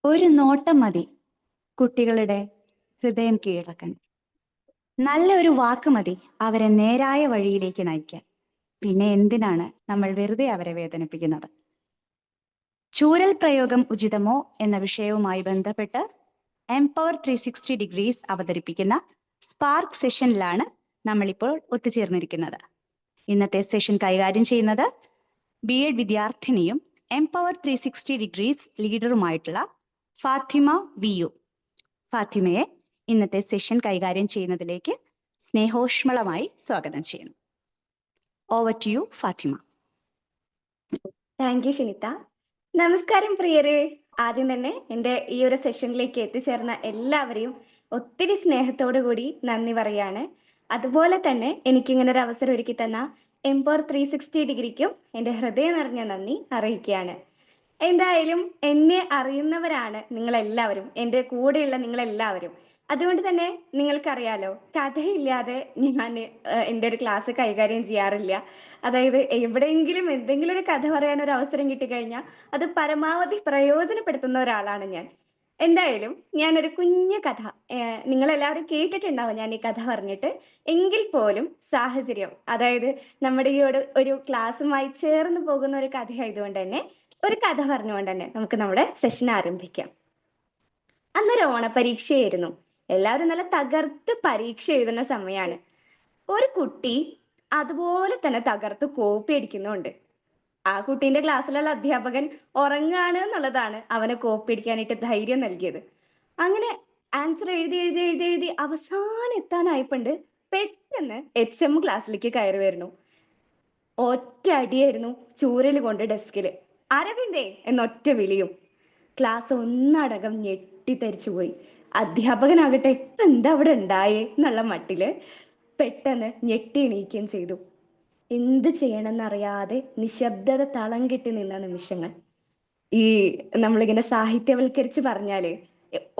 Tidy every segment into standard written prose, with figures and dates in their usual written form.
ഒരു നോട്ടം മതി കുട്ടികളുടെ ഹൃദയം കീഴടക്കാൻ. നല്ല ഒരു വാക്ക് മതി അവരെ നേരായ വഴിയിലേക്ക് നയിക്കാൻ. പിന്നെ എന്തിനാണ് നമ്മൾ വെറുതെ അവരെ വേദനിപ്പിക്കുന്നത്? ചൂരൽ പ്രയോഗം ഉചിതമോ എന്ന വിഷയവുമായി ബന്ധപ്പെട്ട് എംപവർ 360 ഡിഗ്രീസ് അവതരിപ്പിക്കുന്ന സ്പാർക്ക് സെഷനിലാണ് നമ്മളിപ്പോൾ ഒത്തുചേർന്നിരിക്കുന്നത്. ഇന്നത്തെ സെഷൻ കൈകാര്യം ചെയ്യുന്നത് BEd വിദ്യാർത്ഥിനിയും എംപവർ 360 ഡിഗ്രീസ് ലീഡറുമായിട്ടുള്ള ഫാത്തിമ VU. ഫാത്തിമയെ ഇന്നത്തെ സെഷൻ കൈകാര്യം ചെയ്യുന്നതിലേക്ക് സ്നേഹോഷ്മളമായി സ്വാഗതം ചെയ്യുന്നു. Over to you Fathima. Thank you Shinitha. നമസ്കാരം പ്രിയരെ. ആദ്യം തന്നെ എൻ്റെ ഈ ഒരു സെഷനിലേക്ക് എത്തിച്ചേർന്ന എല്ലാവരെയും ഒത്തിരി സ്നേഹത്തോടു കൂടി നന്ദി പറയാണ്. അതുപോലെ തന്നെ എനിക്കിങ്ങനെ ഒരു അവസരം ഒരുക്കി തന്ന എംപവർ 360 ഡിഗ്രിക്കും എൻ്റെ ഹൃദയം നിറഞ്ഞ നന്ദി അറിയിക്കുകയാണ്. എന്തായാലും എന്നെ അറിയുന്നവരാണ് നിങ്ങളെല്ലാവരും, എൻ്റെ കൂടെയുള്ള നിങ്ങളെല്ലാവരും. അതുകൊണ്ട് തന്നെ നിങ്ങൾക്കറിയാലോ, കഥയില്ലാതെ ഞാൻ എൻ്റെ ഒരു ക്ലാസ് കൈകാര്യം ചെയ്യാറില്ല. അതായത് എവിടെയെങ്കിലും എന്തെങ്കിലും ഒരു കഥ പറയാൻ ഒരു അവസരം കിട്ടിക്കഴിഞ്ഞാൽ അത് പരമാവധി പ്രയോജനപ്പെടുത്തുന്ന ഒരാളാണ് ഞാൻ. എന്തായാലും ഞാനൊരു കുഞ്ഞു കഥ നിങ്ങളെല്ലാവരും കേട്ടിട്ടുണ്ടാവും ഞാൻ ഈ കഥ പറഞ്ഞിട്ട്. എങ്കിൽ പോലും സാഹചര്യം, അതായത് നമ്മുടെ ഈ ഒരു ക്ലാസ്സുമായി ചേർന്ന് പോകുന്ന ഒരു കഥയായതുകൊണ്ട് തന്നെ ഒരു കഥ പറഞ്ഞുകൊണ്ട് തന്നെ നമുക്ക് നമ്മുടെ സെഷൻ ആരംഭിക്കാം. അന്നൊരു ഓണപരീക്ഷയായിരുന്നു. എല്ലാവരും നല്ല തകർത്ത് പരീക്ഷ എഴുതുന്ന സമയമാണ്. ഒരു കുട്ടി അതുപോലെ തന്നെ തകർത്ത് കോപ്പി അടിക്കുന്നുണ്ട്. ആ കുട്ടീന്റെ ക്ലാസ്സിലുള്ള അധ്യാപകൻ ഉറങ്ങാണ് എന്നുള്ളതാണ് അവനെ കോപ്പി അടിക്കാനായിട്ട് ധൈര്യം നൽകിയത്. അങ്ങനെ ആൻസർ എഴുതി എഴുതി എഴുതി എഴുതി അവസാനം എത്താനായപ്പണ്ട് പെട്ടെന്ന് HM ക്ലാസ്സിലേക്ക് കയറി വരുന്നു. ഒറ്റ അടിയായിരുന്നു ചൂരല് കൊണ്ട് ഡെസ്കില്. അരവിന്ദേ എന്നൊറ്റ വിളിയും. ക്ലാസ് ഒന്നടങ്കം ഞെട്ടിത്തരിച്ചു പോയി. അധ്യാപകനാകട്ടെ ഇപ്പൊ എന്താ അവിടെ ഉണ്ടായേ എന്നുള്ള മട്ടില് പെട്ടെന്ന് ഞെട്ടി എണീക്കുകയും ചെയ്തു. എന്ത് ചെയ്യണമെന്നറിയാതെ നിശബ്ദത തളം കെട്ടി നിന്ന നിമിഷങ്ങൾ. ഈ നമ്മളിങ്ങനെ സാഹിത്യവൽക്കരിച്ച് പറഞ്ഞാല്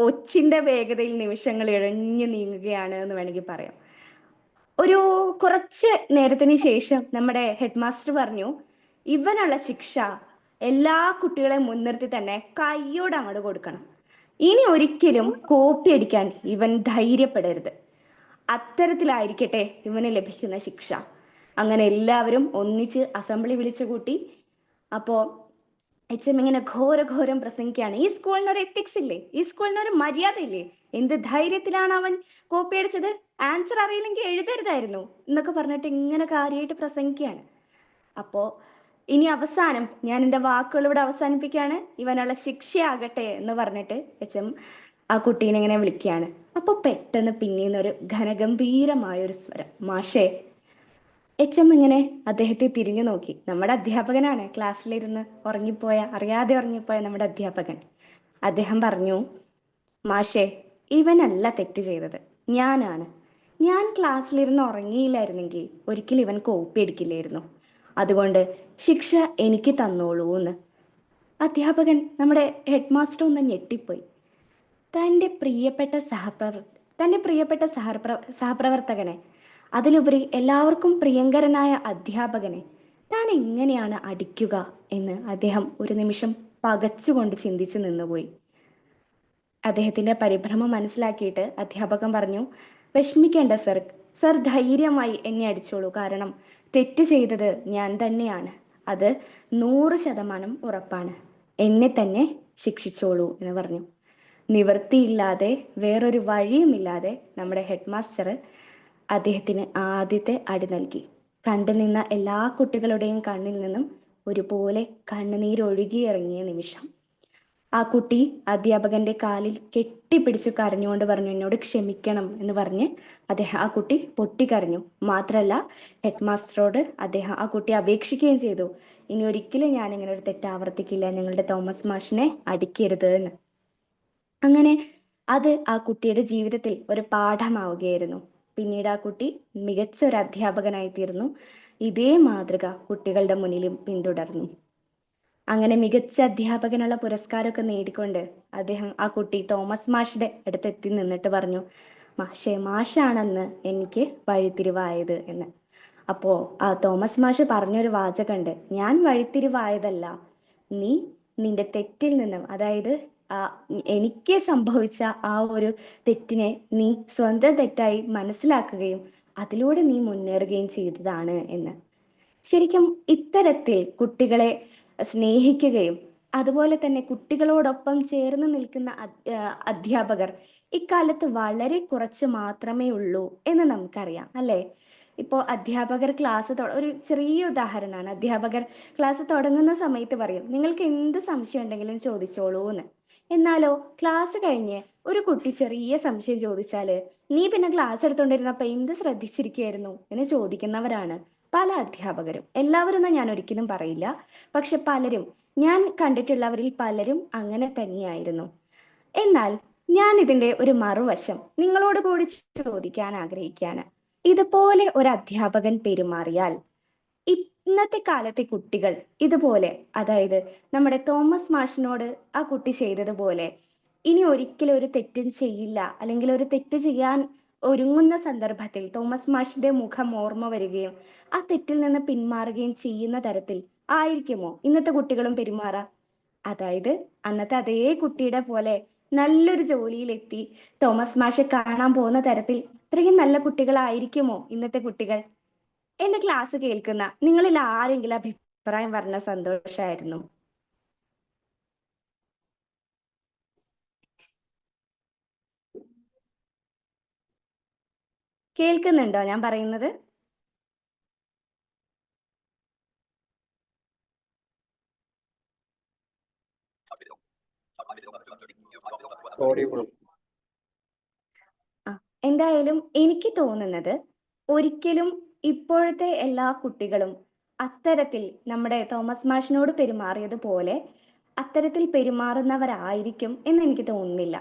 ഒച്ചിന്റെ വേഗതയിൽ നിമിഷങ്ങൾ ഇഴഞ്ഞു നീങ്ങുകയാണ് എന്ന് വേണമെങ്കിൽ പറയാം. ഒരു കുറച്ച് നേരത്തിന് ശേഷം നമ്മുടെ ഹെഡ് മാസ്റ്റർ പറഞ്ഞു, ഇവനുള്ള ശിക്ഷ എല്ലാ കുട്ടികളെയും മുൻനിർത്തി തന്നെ കയ്യോട് അങ്ങോട്ട് കൊടുക്കണം. ഇനി ഒരിക്കലും കോപ്പി അടിക്കാൻ ഇവൻ ധൈര്യപ്പെടരുത്. അത്തരത്തിലായിരിക്കട്ടെ ഇവന് ലഭിക്കുന്ന ശിക്ഷ. അങ്ങനെ എല്ലാവരും ഒന്നിച്ച് അസംബ്ലി വിളിച്ചു കൂട്ടി. അപ്പോ HM ഇങ്ങനെ ഘോരം പ്രസംഗിക്കുകയാണ്. ഈ സ്കൂളിനൊരു എത്തിക്സ് ഇല്ലേ? ഈ സ്കൂളിനൊരു മര്യാദ ഇല്ലേ? എന്ത് ധൈര്യത്തിലാണ് അവൻ കോപ്പി അടിച്ചത്? ആൻസർ അറിയില്ലെങ്കിൽ എഴുതരുതായിരുന്നു എന്നൊക്കെ പറഞ്ഞിട്ട് ഇങ്ങനെ കാര്യമായിട്ട് പ്രസംഗിക്കുകയാണ്. അപ്പോ ഇനി അവസാനം ഞാൻ എൻ്റെ വാക്കുകൾ ഇവിടെ അവസാനിപ്പിക്കുകയാണ്. ഇവനുള്ള ശിക്ഷയാകട്ടെ എന്ന് പറഞ്ഞിട്ട് HM ആ കുട്ടീനെ ഇങ്ങനെ വിളിക്കുകയാണ്. അപ്പൊ പെട്ടെന്ന് പിന്നീന്നൊരു ഘനഗംഭീരമായ ഒരു സ്വരം, മാഷേ. HM ഇങ്ങനെ അദ്ദേഹത്തെ തിരിഞ്ഞു നോക്കി. നമ്മുടെ അധ്യാപകനാണ്, ക്ലാസ്സിലിരുന്ന് അറിയാതെ ഉറങ്ങിപ്പോയ നമ്മുടെ അധ്യാപകൻ. അദ്ദേഹം പറഞ്ഞു, മാഷേ, ഇവനല്ല തെറ്റ് ചെയ്തത്, ഞാനാണ്. ഞാൻ ക്ലാസ്സിലിരുന്ന് ഉറങ്ങിയില്ലായിരുന്നെങ്കിൽ ഒരിക്കലും ഇവൻ കോപ്പി അടിക്കില്ലായിരുന്നു. അതുകൊണ്ട് ശിക്ഷ എനിക്ക് തന്നോളൂ എന്ന്. അധ്യാപകൻ, നമ്മുടെ ഹെഡ് മാസ്റ്റർ ഒന്ന് ഞെട്ടിപ്പോയി. തൻ്റെ പ്രിയപ്പെട്ട സഹപ്രവർത്തകനെ, അതിലുപരി എല്ലാവർക്കും പ്രിയങ്കരനായ അധ്യാപകനെ താൻ എങ്ങനെയാണ് അടിക്കുക എന്ന് അദ്ദേഹം ഒരു നിമിഷം പകച്ചുകൊണ്ട് ചിന്തിച്ചു നിന്നുപോയി. അദ്ദേഹത്തിന്റെ പരിഭ്രമം മനസ്സിലാക്കിയിട്ട് അധ്യാപകൻ പറഞ്ഞു, വിഷമിക്കേണ്ട സർ ധൈര്യമായി എന്നെ അടിച്ചോളൂ. കാരണം തെറ്റ് ചെയ്തത് ഞാൻ തന്നെയാണ്. അത് 100% ഉറപ്പാണ്. എന്നെ തന്നെ ശിക്ഷിച്ചോളൂ എന്ന് പറഞ്ഞു. നിവൃത്തിയില്ലാതെ, വേറൊരു വഴിയുമില്ലാതെ നമ്മുടെ ഹെഡ് മാസ്റ്റർ അദ്ദേഹത്തിന് ആദ്യത്തെ അടി നൽകി. കണ്ടു നിന്ന എല്ലാ കുട്ടികളുടെയും കണ്ണിൽ നിന്നും ഒരുപോലെ കണ്ണുനീരൊഴുകിയിറങ്ങിയ നിമിഷം. ആ കുട്ടി അധ്യാപകന്റെ കാലിൽ കെട്ടിപ്പിടിച്ച് കരഞ്ഞുകൊണ്ട് പറഞ്ഞു, എന്നോട് ക്ഷമിക്കണം എന്ന് പറഞ്ഞ് ആ കുട്ടി പൊട്ടിക്കരഞ്ഞു. മാത്രല്ല, ഹെഡ് മാസ്റ്ററോട് ആ കുട്ടി അപേക്ഷിക്കുകയും ചെയ്തു, ഇനി ഒരിക്കലും ഞാൻ ഇങ്ങനെ ഒരു തെറ്റ് ആവർത്തിക്കില്ല, ഞങ്ങളുടെ തോമസ് മാഷിനെ അടിക്കരുത് എന്ന്. അങ്ങനെ അത് ആ കുട്ടിയുടെ ജീവിതത്തിൽ ഒരു പാഠമാവുകയായിരുന്നു. പിന്നീട് ആ കുട്ടി മികച്ച ഒരു അധ്യാപകനായി തീർന്നു. ഇതേ മാതൃക കുട്ടികളുടെ മുന്നിലും പിന്തുടർന്നു. അങ്ങനെ മികച്ച അധ്യാപകനുള്ള പുരസ്കാരമൊക്കെ നേടിക്കൊണ്ട് ആ കുട്ടി തോമസ് മാഷിന്റെ അടുത്തെത്തി നിന്നിട്ട് പറഞ്ഞു, മാഷാണെന്ന് എനിക്ക് വഴിത്തിരിവായത് എന്ന്. അപ്പോ ആ തോമസ് മാഷ് പറഞ്ഞൊരു വാചകമുണ്ട്, ഞാൻ വഴിത്തിരിവായതല്ല, നീ നിന്റെ തെറ്റിൽ നിന്നും, അതായത് എനിക്ക് സംഭവിച്ച ആ ഒരു തെറ്റിനെ നീ സ്വന്തം തെറ്റായി മനസ്സിലാക്കുകയും അതിലൂടെ നീ മുന്നേറുകയും ചെയ്തതാണ് എന്ന്. ശരിക്കും ഇത്തരത്തിൽ കുട്ടികളെ സ്നേഹിക്കുകയും അതുപോലെ തന്നെ കുട്ടികളോടൊപ്പം ചേർന്ന് നിൽക്കുന്ന അധ്യാപകർ ഇക്കാലത്ത് വളരെ കുറച്ച് മാത്രമേ ഉള്ളൂ എന്ന് നമുക്കറിയാം, അല്ലേ? ഇപ്പോൾ അധ്യാപകർ ഒരു ചെറിയ ഉദാഹരണമാണ്. അധ്യാപകർ ക്ലാസ് തുടങ്ങുന്ന സമയത്ത് പറയും, നിങ്ങൾക്ക് എന്ത് സംശയം ഉണ്ടെങ്കിലും ചോദിച്ചോളൂ എന്ന്. എന്നാലോ ക്ലാസ് കഴിഞ്ഞ് ഒരു കുട്ടി ചെറിയ സംശയം ചോദിച്ചാല്, നീ പിന്നെ ക്ലാസ് എടുത്തോണ്ടിരുന്നപ്പോ എന്ത് ശ്രദ്ധിച്ചിരിക്കുകയായിരുന്നു എന്ന് ചോദിക്കുന്നവരാണ് പല അധ്യാപകരും. എല്ലാവരും എന്ന് ഞാൻ ഒരിക്കലും പറയില്ല, പക്ഷെ പലരും, ഞാൻ കണ്ടിട്ടുള്ളവരിൽ പലരും അങ്ങനെ തന്നെയായിരുന്നു. എന്നാൽ ഞാൻ ഇതിന്റെ ഒരു മറുവശം നിങ്ങളോട് കൂടി ചോദിക്കാൻ ആഗ്രഹിക്കുകയാണ്. ഇതുപോലെ ഒരു അധ്യാപകൻ പെരുമാറിയാൽ ഇന്നത്തെ കാലത്തെ കുട്ടികൾ ഇതുപോലെ, അതായത് നമ്മുടെ തോമസ് മാഷിനോട് ആ കുട്ടി ചെയ്തതുപോലെ ഇനി ഒരിക്കലും ഒരു തെറ്റും ചെയ്യില്ല, അല്ലെങ്കിൽ ഒരു തെറ്റ് ചെയ്യാൻ ഒരുങ്ങുന്ന സന്ദർഭത്തിൽ തോമസ് മാഷിന്റെ മുഖം ഓർമ്മ വരികയും ആ തെറ്റിൽ നിന്ന് പിന്മാറുകയും ചെയ്യുന്ന തരത്തിൽ ആയിരിക്കുമോ ഇന്നത്തെ കുട്ടികളും പെരുമാറാ? അതായത് അന്നത്തെ അതേ കുട്ടിയുടെ പോലെ നല്ലൊരു ജോലിയിലെത്തി തോമസ് മാഷെ കാണാൻ പോകുന്ന തരത്തിൽ ഇത്രയും നല്ല കുട്ടികളായിരിക്കുമോ ഇന്നത്തെ കുട്ടികൾ? എന്റെ ക്ലാസ് കേൾക്കുന്ന നിങ്ങളിൽ ആരെങ്കിലും അഭിപ്രായം പറഞ്ഞ സന്തോഷായിരുന്നു. കേൾക്കുന്നുണ്ടോ ഞാൻ പറയുന്നത്? എന്തായാലും എനിക്ക് തോന്നുന്നത്, ഒരിക്കലും ഇപ്പോഴത്തെ എല്ലാ കുട്ടികളും അത്തരത്തിൽ നമ്മുടെ തോമസ് മാഷിനോട് പെരുമാറിയതുപോലെ അത്തരത്തിൽ പെരുമാറുന്നവരായിരിക്കും എന്ന് എനിക്ക് തോന്നുന്നില്ല.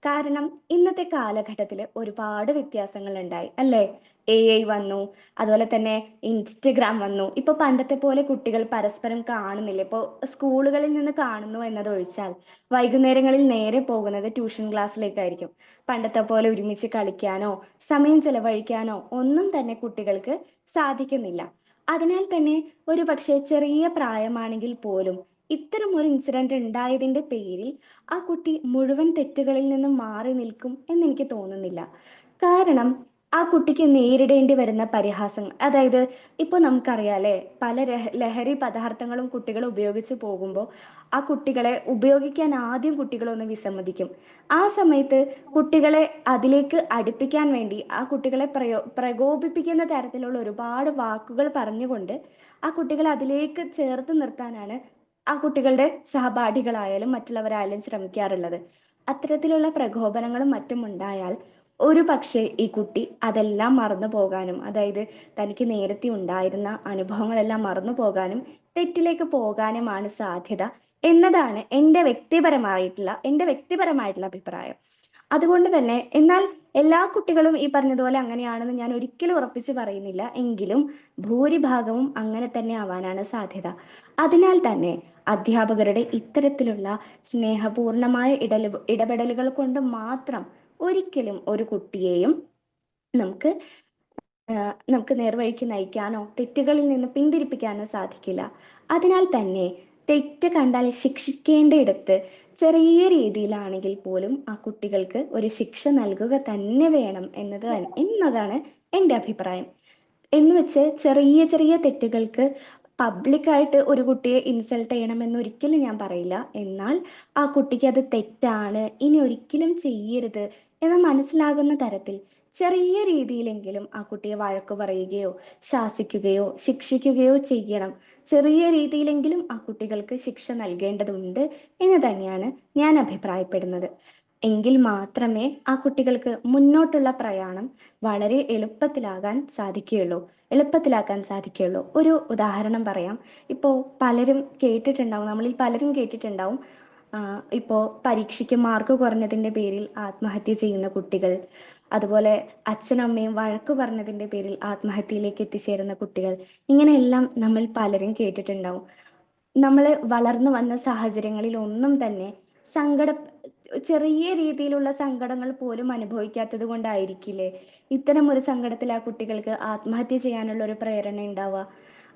കാരണം ഇന്നത്തെ കാലഘട്ടത്തിൽ ഒരുപാട് വ്യത്യാസങ്ങൾ ഉണ്ടായി, അല്ലേ? AI വന്നു, അതുപോലെ തന്നെ ഇൻസ്റ്റഗ്രാം വന്നു. ഇപ്പൊ പണ്ടത്തെ പോലെ കുട്ടികൾ പരസ്പരം കാണുന്നില്ല. ഇപ്പൊ സ്കൂളുകളിൽ നിന്ന് കാണുന്നു എന്നതൊഴിച്ചാൽ വൈകുന്നേരങ്ങളിൽ നേരെ പോകുന്നത് ട്യൂഷൻ ക്ലാസ്സിലേക്കായിരിക്കും. പണ്ടത്തെ പോലെ ഒരുമിച്ച് കളിക്കാനോ സമയം ചെലവഴിക്കാനോ ഒന്നും തന്നെ കുട്ടികൾക്ക് സാധിക്കുന്നില്ല. അതിനാൽ തന്നെ ഒരു പക്ഷേ ചെറിയ പ്രായമാണെങ്കിൽ പോലും ഇത്തരം ഒരു ഇൻസിഡന്റ് ഉണ്ടായതിന്റെ പേരിൽ ആ കുട്ടി മുഴുവൻ തെറ്റുകളിൽ നിന്നും മാറി നിൽക്കും എന്ന് എനിക്ക് തോന്നുന്നില്ല. കാരണം ആ കുട്ടിക്ക് നേരിടേണ്ടി വരുന്ന പരിഹാസങ്ങൾ, അതായത് ഇപ്പൊ നമുക്കറിയാലേ, പല ലഹരി പദാർത്ഥങ്ങളും കുട്ടികൾ ഉപയോഗിച്ച് പോകുമ്പോൾ ആ കുട്ടികളെ ഉപയോഗിക്കാൻ ആദ്യം കുട്ടികളൊന്ന് വിസമ്മതിക്കും. ആ സമയത്ത് കുട്ടികളെ അതിലേക്ക് അടുപ്പിക്കാൻ വേണ്ടി ആ കുട്ടികളെ പ്രകോപിപ്പിക്കുന്ന തരത്തിലുള്ള ഒരുപാട് വാക്കുകൾ പറഞ്ഞുകൊണ്ട് ആ കുട്ടികളെ അതിലേക്ക് ചേർത്ത് നിർത്താനാണ് ആ കുട്ടികളുടെ സഹപാഠികളായാലും മറ്റുള്ളവരായാലും ശ്രമിക്കാറുള്ളത്. അത്തരത്തിലുള്ള പ്രകോപനങ്ങളും മറ്റും ഉണ്ടായാൽ ഒരു പക്ഷേ ഈ കുട്ടി അതെല്ലാം മറന്നു പോകാനും, അതായത് തനിക്ക് നേരത്തെ ഉണ്ടായിരുന്ന അനുഭവങ്ങളെല്ലാം മറന്നു പോകാനും തെറ്റിലേക്ക് പോകാനുമാണ് സാധ്യത എന്നതാണ് എൻ്റെ വ്യക്തിപരമായിട്ടുള്ള അഭിപ്രായം. അതുകൊണ്ട് തന്നെ, എന്നാൽ എല്ലാ കുട്ടികളും ഈ പറഞ്ഞതുപോലെ അങ്ങനെയാണെന്ന് ഞാൻ ഒരിക്കലും ഉറപ്പിച്ചു പറയുന്നില്ല, എങ്കിലും ഭൂരിഭാഗവും അങ്ങനെ തന്നെ ആവാനാണ് സാധ്യത. അതിനാൽ തന്നെ അധ്യാപകരുടെ ഇത്തരത്തിലുള്ള സ്നേഹപൂർണമായ ഇടപെടലുകൾ കൊണ്ട് മാത്രം ഒരിക്കലും ഒരു കുട്ടിയെയും നമുക്ക് നമുക്ക് നേർവഴിക്ക് നയിക്കാനോ തെറ്റുകളിൽ നിന്ന് പിന്തിരിപ്പിക്കാനോ സാധിക്കില്ല. അതിനാൽ തന്നെ തെറ്റ് കണ്ടാൽ ശിക്ഷിക്കേണ്ടയിടത്ത് ചെറിയ രീതിയിലാണെങ്കിൽ പോലും ആ കുട്ടികൾക്ക് ഒരു ശിക്ഷ നൽകുക തന്നെ വേണം എന്നതാണ് എൻ്റെ അഭിപ്രായം. എന്ന് വെച്ച് ചെറിയ ചെറിയ തെറ്റുകൾക്ക് പബ്ലിക്കായിട്ട് ഒരു കുട്ടിയെ ഇൻസൾട്ട് ചെയ്യണമെന്ന് ഒരിക്കലും ഞാൻ പറയില്ല. എന്നാൽ ആ കുട്ടിക്ക് അത് തെറ്റാണ്, ഇനി ഒരിക്കലും ചെയ്യരുത് എന്ന് മനസ്സിലാകുന്ന തരത്തിൽ ചെറിയ രീതിയിലെങ്കിലും ആ കുട്ടിയെ വഴക്കു പറയുകയോ ശാസിക്കുകയോ ശിക്ഷിക്കുകയോ ചെയ്യണം. ചെറിയ രീതിയിലെങ്കിലും ആ കുട്ടികൾക്ക് ശിക്ഷ നൽകേണ്ടതുണ്ട് എന്ന് തന്നെയാണ് ഞാൻ അഭിപ്രായപ്പെടുന്നത്. എങ്കിൽ മാത്രമേ ആ കുട്ടികൾക്ക് മുന്നോട്ടുള്ള പ്രയാണം വളരെ എളുപ്പത്തിലാക്കാൻ സാധിക്കുകയുള്ളൂ. ഒരു ഉദാഹരണം പറയാം. ഇപ്പോൾ നമ്മളിൽ പലരും കേട്ടിട്ടുണ്ടാവും, ഇപ്പോൾ പരീക്ഷയ്ക്ക് മാർക്ക് കുറഞ്ഞതിൻ്റെ പേരിൽ ആത്മഹത്യ ചെയ്യുന്ന കുട്ടികൾ, അതുപോലെ അച്ഛനമ്മയും വഴക്ക് പറഞ്ഞതിൻ്റെ പേരിൽ ആത്മഹത്യയിലേക്ക് എത്തിച്ചേരുന്ന കുട്ടികൾ. ഇങ്ങനെയെല്ലാം നമ്മൾ പലരും കേട്ടിട്ടുണ്ടാവും. നമ്മൾ വളർന്നു വന്ന സാഹചര്യങ്ങളിൽ ഒന്നും തന്നെ ചെറിയ രീതിയിലുള്ള സങ്കടങ്ങൾ പോലും അനുഭവിക്കാത്തത് കൊണ്ടായിരിക്കില്ലേ ഇത്തരം ഒരു സങ്കടത്തിൽ ആ കുട്ടികൾക്ക് ആത്മഹത്യ ചെയ്യാനുള്ള ഒരു പ്രേരണ ഉണ്ടാവുക.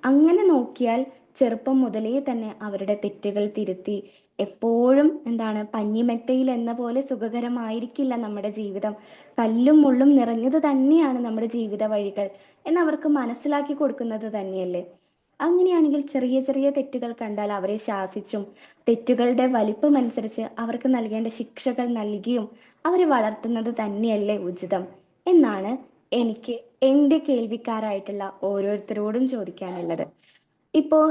അങ്ങനെ നോക്കിയാൽ ചെറുപ്പം മുതലേ തന്നെ അവരുടെ തെറ്റുകൾ തിരുത്തി എപ്പോഴും എന്താണ് പഞ്ഞിമെത്തയിൽ എന്ന പോലെ സുഖകരമായിരിക്കില്ല നമ്മുടെ ജീവിതം. കല്ലും മുള്ളും നിറഞ്ഞത് തന്നെയാണ് നമ്മുടെ ജീവിത വഴികൾ എന്നവർക്ക് മനസ്സിലാക്കി കൊടുക്കുന്നത് തന്നെയല്ലേ. അങ്ങനെയാണെങ്കിൽ ചെറിയ ചെറിയ തെറ്റുകൾ കണ്ടാൽ അവരെ ശാസിച്ചും തെറ്റുകളുടെ വലിപ്പം അനുസരിച്ച് അവർക്ക് നൽകേണ്ട ശിക്ഷകൾ നൽകിയും അവരെ വളർത്തുന്നത് തന്നെയല്ലേ ഉചിതം എന്നാണ് എനിക്ക് എൻ്റെ കേൾവിക്കാരായിട്ടുള്ള ഓരോരുത്തരോടും ചോദിക്കാനുള്ളത്. ഇപ്പോൾ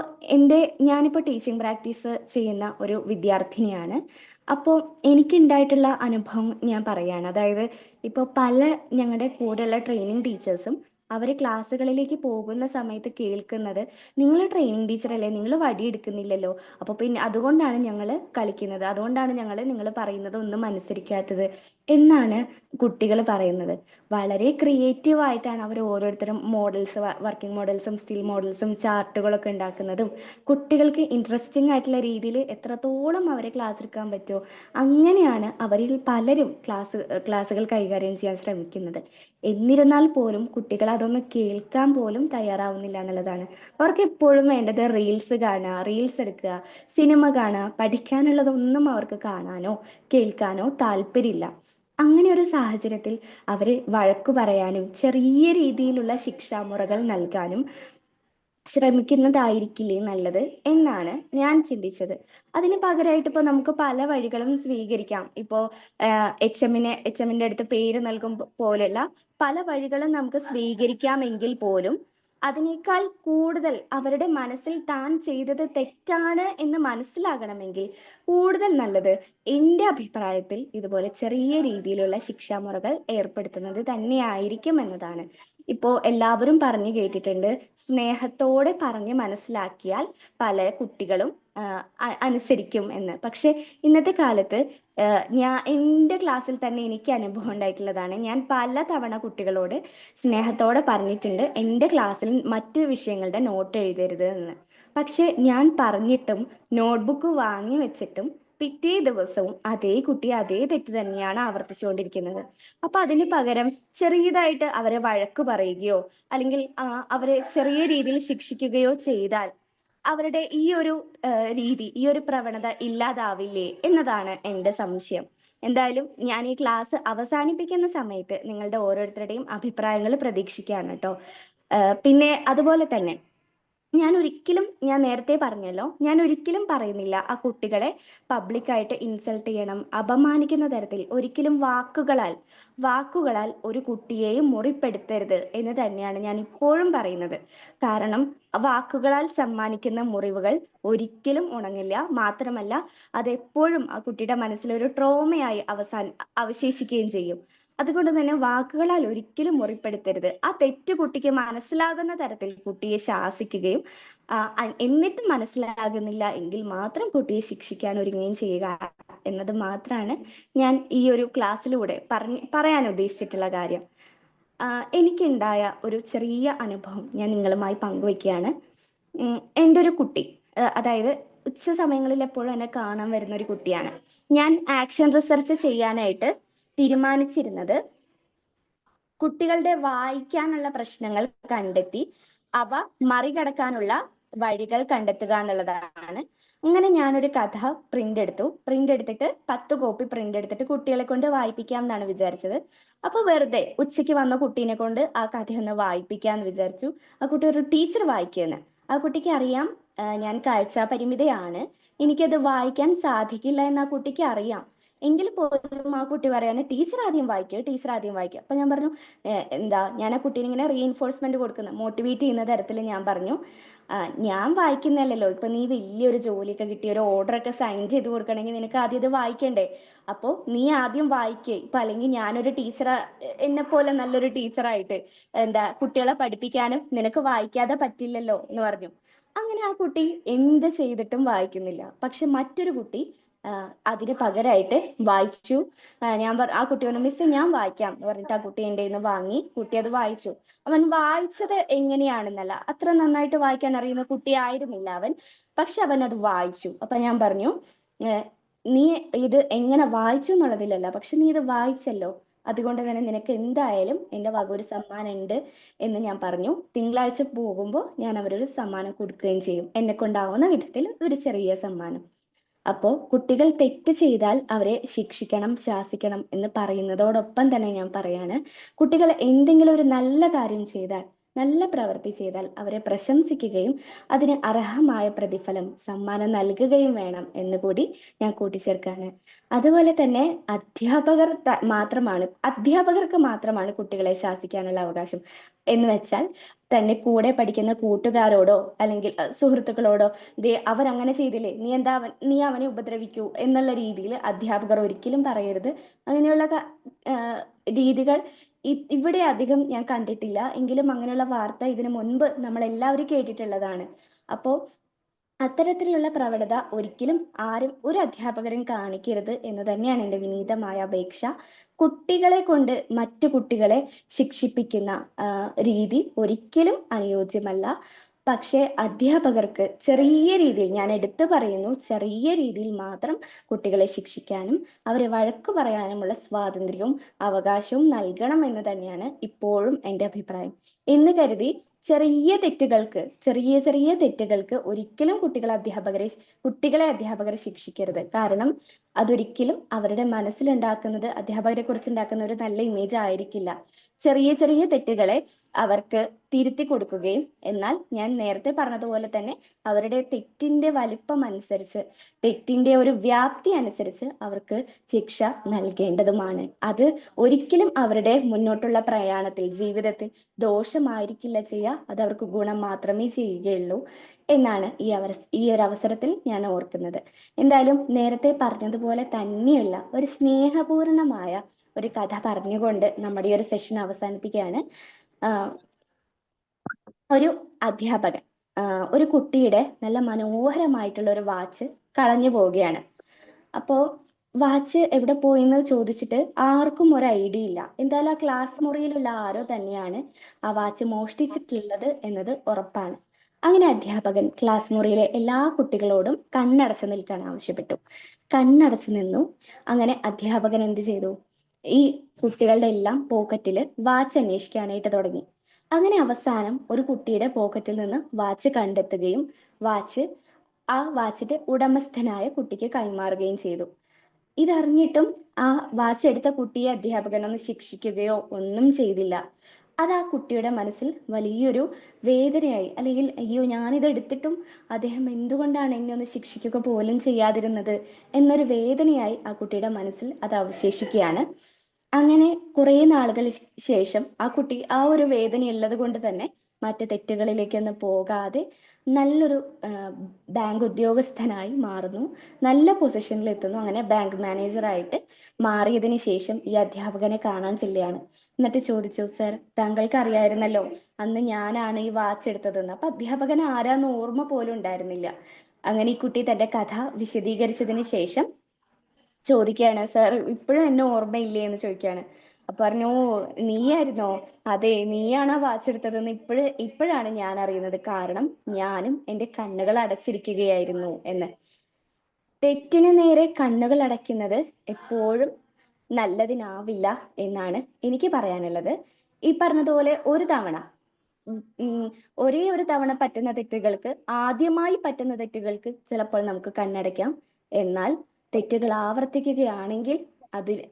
ഞാനിപ്പോൾ ടീച്ചിങ് പ്രാക്ടീസ് ചെയ്യുന്ന ഒരു വിദ്യാർത്ഥിനിയാണ്. അപ്പോൾ എനിക്കുണ്ടായിട്ടുള്ള അനുഭവം ഞാൻ പറയാണ്. അതായത് ഇപ്പോൾ പല ഞങ്ങളുടെ കൂടെയുള്ള ട്രെയിനിങ് ടീച്ചേഴ്സും അവർ ക്ലാസ്സുകളിലേക്ക് പോകുന്ന സമയത്ത് കേൾക്കുന്നത്, നിങ്ങൾ ട്രെയിനിങ് ടീച്ചറല്ലേ, നിങ്ങൾ വടിയെടുക്കുന്നില്ലല്ലോ, അപ്പോൾ പിന്നെ അതുകൊണ്ടാണ് ഞങ്ങൾ കളിക്കുന്നത്, അതുകൊണ്ടാണ് ഞങ്ങൾ നിങ്ങൾ പറയുന്നത് ഒന്നും അനുസരിക്കാത്തത് എന്നാണ് കുട്ടികൾ പറയുന്നത്. വളരെ ക്രിയേറ്റീവ് ആയിട്ടാണ് അവർ ഓരോരുത്തരും മോഡൽസ്, വർക്കിംഗ് മോഡൽസും സ്റ്റിൽ മോഡൽസും ചാർട്ടുകളൊക്കെ ഉണ്ടാക്കുന്നതും കുട്ടികൾക്ക് ഇൻട്രസ്റ്റിംഗ് ആയിട്ടുള്ള രീതിയിൽ എത്രത്തോളം അവരെ ക്ലാസ് എടുക്കാൻ പറ്റുമോ അങ്ങനെയാണ് അവരിൽ പലരും ക്ലാസ്സുകൾ കൈകാര്യം ചെയ്യാൻ ശ്രമിക്കുന്നത്. എന്നിരുന്നാൽ പോലും കുട്ടികൾ അതൊന്ന് കേൾക്കാൻ പോലും തയ്യാറാവുന്നില്ല എന്നുള്ളതാണ്. അവർക്ക് എപ്പോഴും വേണ്ടത് റീൽസ് കാണുക, റീൽസ് എടുക്കുക, സിനിമ കാണുക, പഠിക്കാനുള്ളതൊന്നും അവർക്ക് കാണാനോ കേൾക്കാനോ താല്പര്യമില്ല. അങ്ങനെ ഒരു സാഹചര്യത്തിൽ അവരെ വഴക്കു പറയാനും ചെറിയ രീതിയിലുള്ള ശിക്ഷാമുറകൾ നൽകാനും ശ്രമിക്കുന്നതായിരിക്കില്ലേ നല്ലത് എന്നാണ് ഞാൻ ചിന്തിച്ചത്. അതിന് പകരമായിട്ട് ഇപ്പോൾ നമുക്ക് പല വഴികളും സ്വീകരിക്കാം. ഇപ്പോൾ എച്ച് എമ്മിൻ്റെ അടുത്ത് പേര് നൽകും പോലുള്ള പല വഴികളും നമുക്ക് സ്വീകരിക്കാമെങ്കിൽ പോലും അതിനേക്കാൾ കൂടുതൽ അവരുടെ മനസ്സിൽ താൻ ചെയ്തത് തെറ്റാണ് എന്ന് മനസ്സിലാകണമെങ്കിൽ കൂടുതൽ നല്ലത് എൻ്റെ അഭിപ്രായത്തിൽ ഇതുപോലെ ചെറിയ രീതിയിലുള്ള ശിക്ഷാമുറകൾ ഏർപ്പെടുത്തുന്നത് തന്നെയായിരിക്കും എന്നതാണ്. ഇപ്പോൾ എല്ലാവരും പറഞ്ഞു കേട്ടിട്ടുണ്ട്, സ്നേഹത്തോടെ പറഞ്ഞ് മനസ്സിലാക്കിയാൽ പല കുട്ടികളും അനുസരിക്കും എന്ന്. പക്ഷെ ഇന്നത്തെ കാലത്ത് എൻ്റെ ക്ലാസ്സിൽ തന്നെ എനിക്ക് അനുഭവം ഉണ്ടായിട്ടുള്ളതാണ്. ഞാൻ പല തവണ കുട്ടികളോട് സ്നേഹത്തോടെ പറഞ്ഞിട്ടുണ്ട് എൻ്റെ ക്ലാസ്സിൽ മറ്റു വിഷയങ്ങളുടെ നോട്ട് എഴുതരുത് എന്ന്. പക്ഷെ ഞാൻ പറഞ്ഞിട്ടും നോട്ട്ബുക്ക് വാങ്ങി വെച്ചിട്ടും പിറ്റേ ദിവസവും അതേ കുട്ടി അതേ തെറ്റ് തന്നെയാണ് ആവർത്തിച്ചുകൊണ്ടിരിക്കുന്നത്. അപ്പൊ അതിന് പകരം ചെറിയതായിട്ട് അവരെ വഴക്ക് പറയുകയോ അല്ലെങ്കിൽ അവരെ ചെറിയ രീതിയിൽ ശിക്ഷിക്കുകയോ ചെയ്താൽ അവരുടെ ഈ ഒരു പ്രവണത ഇല്ലാതാവില്ലേ എന്നതാണ് എൻ്റെ സംശയം. എന്തായാലും ഞാൻ ഈ ക്ലാസ് അവസാനിപ്പിക്കുന്ന സമയത്ത് നിങ്ങളുടെ ഓരോരുത്തരുടെയും അഭിപ്രായങ്ങൾ പ്രതീക്ഷിക്കുകയാണ് കേട്ടോ. പിന്നെ അതുപോലെ തന്നെ ഞാൻ നേരത്തെ പറഞ്ഞല്ലോ, ഞാൻ ഒരിക്കലും പറയുന്നില്ല ആ കുട്ടികളെ പബ്ലിക്കായിട്ട് ഇൻസൾട്ട് ചെയ്യണം, അപമാനിക്കുന്ന തരത്തിൽ ഒരിക്കലും വാക്കുകളാൽ ഒരു കുട്ടിയെയും മുറിപ്പെടുത്തരുത് എന്ന് തന്നെയാണ് ഞാൻ ഇപ്പോഴും പറയുന്നത്. കാരണം വാക്കുകളാൽ സമ്മാനിക്കുന്ന മുറിവുകൾ ഒരിക്കലും ഉണങ്ങില്ല. മാത്രമല്ല, അതെപ്പോഴും ആ കുട്ടിയുടെ മനസ്സിൽ ഒരു ട്രോമയായി അവശേഷിക്കുകയും ചെയ്യും. അതുകൊണ്ട് തന്നെ വാക്കുകളാൽ ഒരിക്കലും മുറിപ്പെടുത്തരുത്. ആ തെറ്റ് കുട്ടിക്ക് മനസ്സിലാകുന്ന തരത്തിൽ കുട്ടിയെ ശാസിക്കുകയും എന്നിട്ടും മനസ്സിലാകുന്നില്ല എങ്കിൽ മാത്രം കുട്ടിയെ ശിക്ഷിക്കാൻ ഒരുങ്ങുകയും ചെയ്യുക എന്നത് മാത്രമാണ് ഞാൻ ഈ ഒരു ക്ലാസ്സിലൂടെ പറയാൻ ഉദ്ദേശിച്ചിട്ടുള്ള കാര്യം. എനിക്കുണ്ടായ ഒരു ചെറിയ അനുഭവം ഞാൻ നിങ്ങളുമായി പങ്കുവയ്ക്കുകയാണ്. എൻ്റെ ഒരു കുട്ടി, അതായത് ഉച്ച സമയങ്ങളിൽ എപ്പോഴും എന്നെ കാണാൻ വരുന്ന ഒരു കുട്ടിയാണ്. ഞാൻ ആക്ഷൻ റിസർച്ച് ചെയ്യാനായിട്ട് തീരുമാനിച്ചിരുന്നത് കുട്ടികളുടെ വായിക്കാനുള്ള പ്രശ്നങ്ങൾ കണ്ടെത്തി അവ മറികടക്കാനുള്ള വഴികൾ കണ്ടെത്തുക എന്നുള്ളതാണ്. അങ്ങനെ ഞാനൊരു കഥ പ്രിന്റ് എടുത്തിട്ട് 10 കോപ്പി പ്രിന്റ് എടുത്തിട്ട് കുട്ടികളെ കൊണ്ട് വായിപ്പിക്കാം എന്നാണ് വിചാരിച്ചത്. അപ്പൊ വെറുതെ ഉച്ചയ്ക്ക് വന്ന കുട്ടീനെ കൊണ്ട് ആ കഥയൊന്ന് വായിപ്പിക്കാന്ന് വിചാരിച്ചു. ആ കുട്ടി ഒരു ടീച്ചർ വായിക്കുമെന്ന്. ആ കുട്ടിക്ക് അറിയാം ഞാൻ കാഴ്ച പരിമിതയാണ്, എനിക്കത് വായിക്കാൻ സാധിക്കില്ല എന്ന് ആ കുട്ടിക്ക് അറിയാം. എങ്കിൽ പോലും ആ കുട്ടി പറയാണ് ടീച്ചർ ആദ്യം വായിക്കുക. അപ്പൊ ഞാൻ പറഞ്ഞു ഞാൻ ആ കുട്ടീനെ ഇങ്ങനെ റീഎൻഫോഴ്സ്മെന്റ് കൊടുക്കുന്ന, മോട്ടിവേറ്റ് ചെയ്യുന്ന തരത്തിൽ ഞാൻ പറഞ്ഞു, ഞാൻ വായിക്കുന്നല്ലോ, ഇപ്പൊ നീ വലിയൊരു ജോലിയൊക്കെ കിട്ടി ഒരു ഓർഡർ ഒക്കെ സൈൻ ചെയ്ത് കൊടുക്കണമെങ്കിൽ നിനക്ക് ആദ്യം ഇത് വായിക്കണ്ടേ, അപ്പോൾ നീ ആദ്യം വായിക്കേ. ഇപ്പൊ അല്ലെങ്കിൽ ഞാനൊരു ടീച്ചർ, എന്നെ പോലെ നല്ലൊരു ടീച്ചറായിട്ട് കുട്ടികളെ പഠിപ്പിക്കാനും നിനക്ക് വായിക്കാതെ പറ്റില്ലല്ലോ എന്ന് പറഞ്ഞു. അങ്ങനെ ആ കുട്ടി എന്ത് ചെയ്തിട്ടും വായിക്കുന്നില്ല. പക്ഷെ മറ്റൊരു കുട്ടി അതിന് പകരമായിട്ട് വായിച്ചു. ആ കുട്ടി പറഞ്ഞു മിസ്സേ ഞാൻ വായിക്കാം എന്ന് പറഞ്ഞിട്ട് ആ കുട്ടി എൻ്റെ കയ്യിൽ നിന്ന് വാങ്ങി. കുട്ടി അത് വായിച്ചു. അവൻ വായിച്ചത് എങ്ങനെയാണെന്നല്ല, അത്ര നന്നായിട്ട് വായിക്കാൻ അറിയുന്ന കുട്ടി ആയിരുന്നില്ല അവൻ, പക്ഷെ അവൻ അത് വായിച്ചു. അപ്പൊ ഞാൻ പറഞ്ഞു നീ ഇത് എങ്ങനെ വായിച്ചു എന്നുള്ളതിലല്ല, പക്ഷെ നീ ഇത് വായിച്ചല്ലോ, അതുകൊണ്ട് തന്നെ നിനക്ക് എന്തായാലും എൻ്റെ വക ഒരു സമ്മാനം ഉണ്ട് എന്ന് ഞാൻ പറഞ്ഞു. തിങ്കളാഴ്ച പോകുമ്പോൾ ഞാൻ അവരൊരു സമ്മാനം കൊടുക്കുകയും ചെയ്യും, എന്നെ കൊണ്ടാവുന്ന വിധത്തിൽ ഒരു ചെറിയ സമ്മാനം. അപ്പോൾ കുട്ടികൾ തെറ്റ് ചെയ്താൽ അവരെ ശിക്ഷിക്കണം, ശാസിക്കണം എന്ന് പറയുന്നതോടൊപ്പം തന്നെ ഞാൻ പറയാണ്, കുട്ടികൾ എന്തെങ്കിലും ഒരു നല്ല കാര്യം ചെയ്താൽ, നല്ല പ്രവൃത്തി ചെയ്താൽ അവരെ പ്രശംസിക്കുകയും അതിന് അർഹമായ പ്രതിഫലം, സമ്മാനം നൽകുകയും വേണം എന്ന് കൂടി ഞാൻ കൂട്ടിച്ചേർക്കാണ്. അതുപോലെ തന്നെ അധ്യാപകർക്ക് മാത്രമാണ് കുട്ടികളെ ശാസിക്കാനുള്ള അവകാശം എന്ന് വെച്ചാൽ, തന്നെ കൂടെ പഠിക്കുന്ന കൂട്ടുകാരോടോ അല്ലെങ്കിൽ സുഹൃത്തുക്കളോടോ ദേ അവരങ്ങനെ ചെയ്തില്ലേ, നീ അവനെ ഉപദ്രവിക്കൂ എന്നുള്ള രീതിയിൽ അധ്യാപകർ ഒരിക്കലും പറയരുത്. അങ്ങനെയുള്ള രീതികൾ ഇവിടെ അധികം ഞാൻ കണ്ടിട്ടില്ല. എങ്കിലും അങ്ങനെയുള്ള വാർത്ത ഇതിനു മുൻപ് നമ്മൾ എല്ലാവരും കേട്ടിട്ടുള്ളതാണ്. അപ്പോ അത്തരത്തിലുള്ള പ്രവണത ഒരിക്കലും ഒരു അധ്യാപകരും കാണിക്കരുത് എന്ന് തന്നെയാണ് എൻ്റെ വിനീതമായ അപേക്ഷ. കുട്ടികളെ കൊണ്ട് മറ്റു കുട്ടികളെ ശിക്ഷിപ്പിക്കുന്ന രീതി ഒരിക്കലും അനുയോജ്യമല്ല. പക്ഷേ അധ്യാപകർക്ക് ചെറിയ രീതിയിൽ, ഞാൻ എടുത്തു പറയുന്നു, ചെറിയ രീതിയിൽ മാത്രം കുട്ടികളെ ശിക്ഷിക്കാനും അവരെ വഴക്കു പറയാനുമുള്ള സ്വാതന്ത്ര്യവും അവകാശവും നൽകണം എന്ന് തന്നെയാണ് ഇപ്പോഴും എൻ്റെ അഭിപ്രായം. എന്ന് കരുതി ചെറിയ തെറ്റുകൾക്ക് ഒരിക്കലും കുട്ടികളെ അധ്യാപകരെ ശിക്ഷിക്കരുത്. കാരണം അതൊരിക്കലും അവരുടെ മനസ്സിലുണ്ടാക്കുന്നത്, അധ്യാപകരെ കുറിച്ച് ഉണ്ടാക്കുന്ന ഒരു നല്ല ഇമേജ് ആയിരിക്കില്ല. ചെറിയ തെറ്റുകളെ അവർക്ക് തിരുത്തി കൊടുക്കുകയും, എന്നാൽ ഞാൻ നേരത്തെ പറഞ്ഞതുപോലെ തന്നെ അവരുടെ തെറ്റിന്റെ വലിപ്പം അനുസരിച്ച്, തെറ്റിന്റെ ഒരു വ്യാപ്തി അനുസരിച്ച് അവർക്ക് ശിക്ഷ നൽകേണ്ടതുമാണ്. അത് ഒരിക്കലും അവരുടെ മുന്നോട്ടുള്ള പ്രയാണത്തിൽ, ജീവിതത്തിൽ ദോഷമായിരിക്കില്ല ചെയ്യുക, അത് അവർക്ക് ഗുണം മാത്രമേ ചെയ്യുകയുള്ളൂ എന്നാണ് ഈ ഒരു അവസരത്തിൽ ഞാൻ ഓർക്കുന്നത്. എന്തായാലും നേരത്തെ പറഞ്ഞതുപോലെ തന്നെയുള്ള ഒരു സ്നേഹപൂർണമായ ഒരു കഥ പറഞ്ഞുകൊണ്ട് നമ്മുടെ ഈ ഒരു സെഷൻ അവസാനിപ്പിക്കുകയാണ്. ഒരു അധ്യാപകൻ ഒരു കുട്ടിയുടെ നല്ല മനോഹരമായിട്ടുള്ള ഒരു വാച്ച് കളഞ്ഞു പോവുകയാണ്. അപ്പോ വാച്ച് എവിടെ പോയെന്ന് ചോദിച്ചിട്ട് ആർക്കും ഒരു ഐഡിയ ഇല്ല. എന്തായാലും ആ ക്ലാസ് മുറിയിലുള്ള ആരോ തന്നെയാണ് ആ വാച്ച് മോഷ്ടിച്ചിട്ടുള്ളത് എന്നത് ഉറപ്പാണ്. അങ്ങനെ അധ്യാപകൻ ക്ലാസ് മുറിയിലെ എല്ലാ കുട്ടികളോടും കണ്ണടച്ചു നിൽക്കാൻ ആവശ്യപ്പെട്ടു. കണ്ണടച്ചു നിന്നു. അങ്ങനെ അധ്യാപകൻ എന്ത് ചെയ്തു? ഈ കുട്ടികളുടെ എല്ലാം പോക്കറ്റിൽ വാച്ച് അന്വേഷിക്കാനായിട്ട് തുടങ്ങി. അങ്ങനെ അവസാനം ഒരു കുട്ടിയുടെ പോക്കറ്റിൽ നിന്ന് വാച്ച് കണ്ടെത്തുകയും വാച്ചിന്റെ ഉടമസ്ഥനായ കുട്ടിക്ക് കൈമാറുകയും ചെയ്തു. ഇതറിഞ്ഞിട്ടും ആ വാച്ച് എടുത്ത കുട്ടിയെ അധ്യാപകൻ ഒന്ന് ശിക്ഷിക്കുകയോ ഒന്നും ചെയ്തില്ല. അത് ആ കുട്ടിയുടെ മനസ്സിൽ വലിയൊരു വേദനയായി. അല്ലെങ്കിൽ അയ്യോ, ഞാനിത് എടുത്തിട്ടും അദ്ദേഹം എന്തുകൊണ്ടാണ് എന്നെ ഒന്ന് ശിക്ഷിക്കുക പോലും ചെയ്യാതിരുന്നത് എന്നൊരു വേദനയായി ആ കുട്ടിയുടെ മനസ്സിൽ അത് അവശേഷിക്കുകയാണ്. അങ്ങനെ കുറെ നാളുകൾ ശേഷം ആ കുട്ടി ആ ഒരു വേദന ഉള്ളത് കൊണ്ട് തന്നെ മറ്റു തെറ്റുകളിലേക്കൊന്നും പോകാതെ നല്ലൊരു ബാങ്ക് ഉദ്യോഗസ്ഥനായി മാറുന്നു, നല്ല പൊസിഷനിൽ എത്തുന്നു. അങ്ങനെ ബാങ്ക് മാനേജറായിട്ട് മാറിയതിന് ശേഷം ഈ അധ്യാപകനെ കാണാൻ ചെല്ലുകയാണ്. എന്നിട്ട് ചോദിച്ചു, സർ, താങ്കൾക്ക് അറിയായിരുന്നല്ലോ അന്ന് ഞാനാണ് ഈ വാച്ച് എടുത്തതെന്ന്. അപ്പൊ അധ്യാപകൻ ആരാന്ന് ഓർമ്മ പോലും ഉണ്ടായിരുന്നില്ല. അങ്ങനെ ഈ കുട്ടി തന്റെ കഥ വിശദീകരിച്ചതിന് ശേഷം ചോദിക്കുകയാണ്, സർ ഇപ്പോഴും എന്നെ ഓർമ്മയില്ലേ എന്ന് ചോദിക്കുകയാണ്. അപ്പൊ പറഞ്ഞു, നീയായിരുന്നോ? അതെ, നീയാണ് ആ വാച്ച് എടുത്തതെന്ന് ഇപ്പോഴാണ് ഞാൻ അറിയുന്നത്. കാരണം ഞാനും എൻ്റെ കണ്ണുകൾ അടച്ചിരിക്കുകയായിരുന്നു എന്ന്. തെറ്റിന് നേരെ കണ്ണുകൾ അടയ്ക്കുന്നത് എപ്പോഴും നല്ലതിനാവില്ല എന്നാണ് എനിക്ക് പറയാനുള്ളത്. ഈ പറഞ്ഞതുപോലെ ഒരേ ഒരു തവണ പറ്റുന്ന തെറ്റുകൾക്ക്, ആദ്യമായി പറ്റുന്ന തെറ്റുകൾക്ക് ചിലപ്പോൾ നമുക്ക് കണ്ണടയ്ക്കാം. എന്നാൽ തെറ്റുകൾ ആവർത്തിക്കുകയാണെങ്കിൽ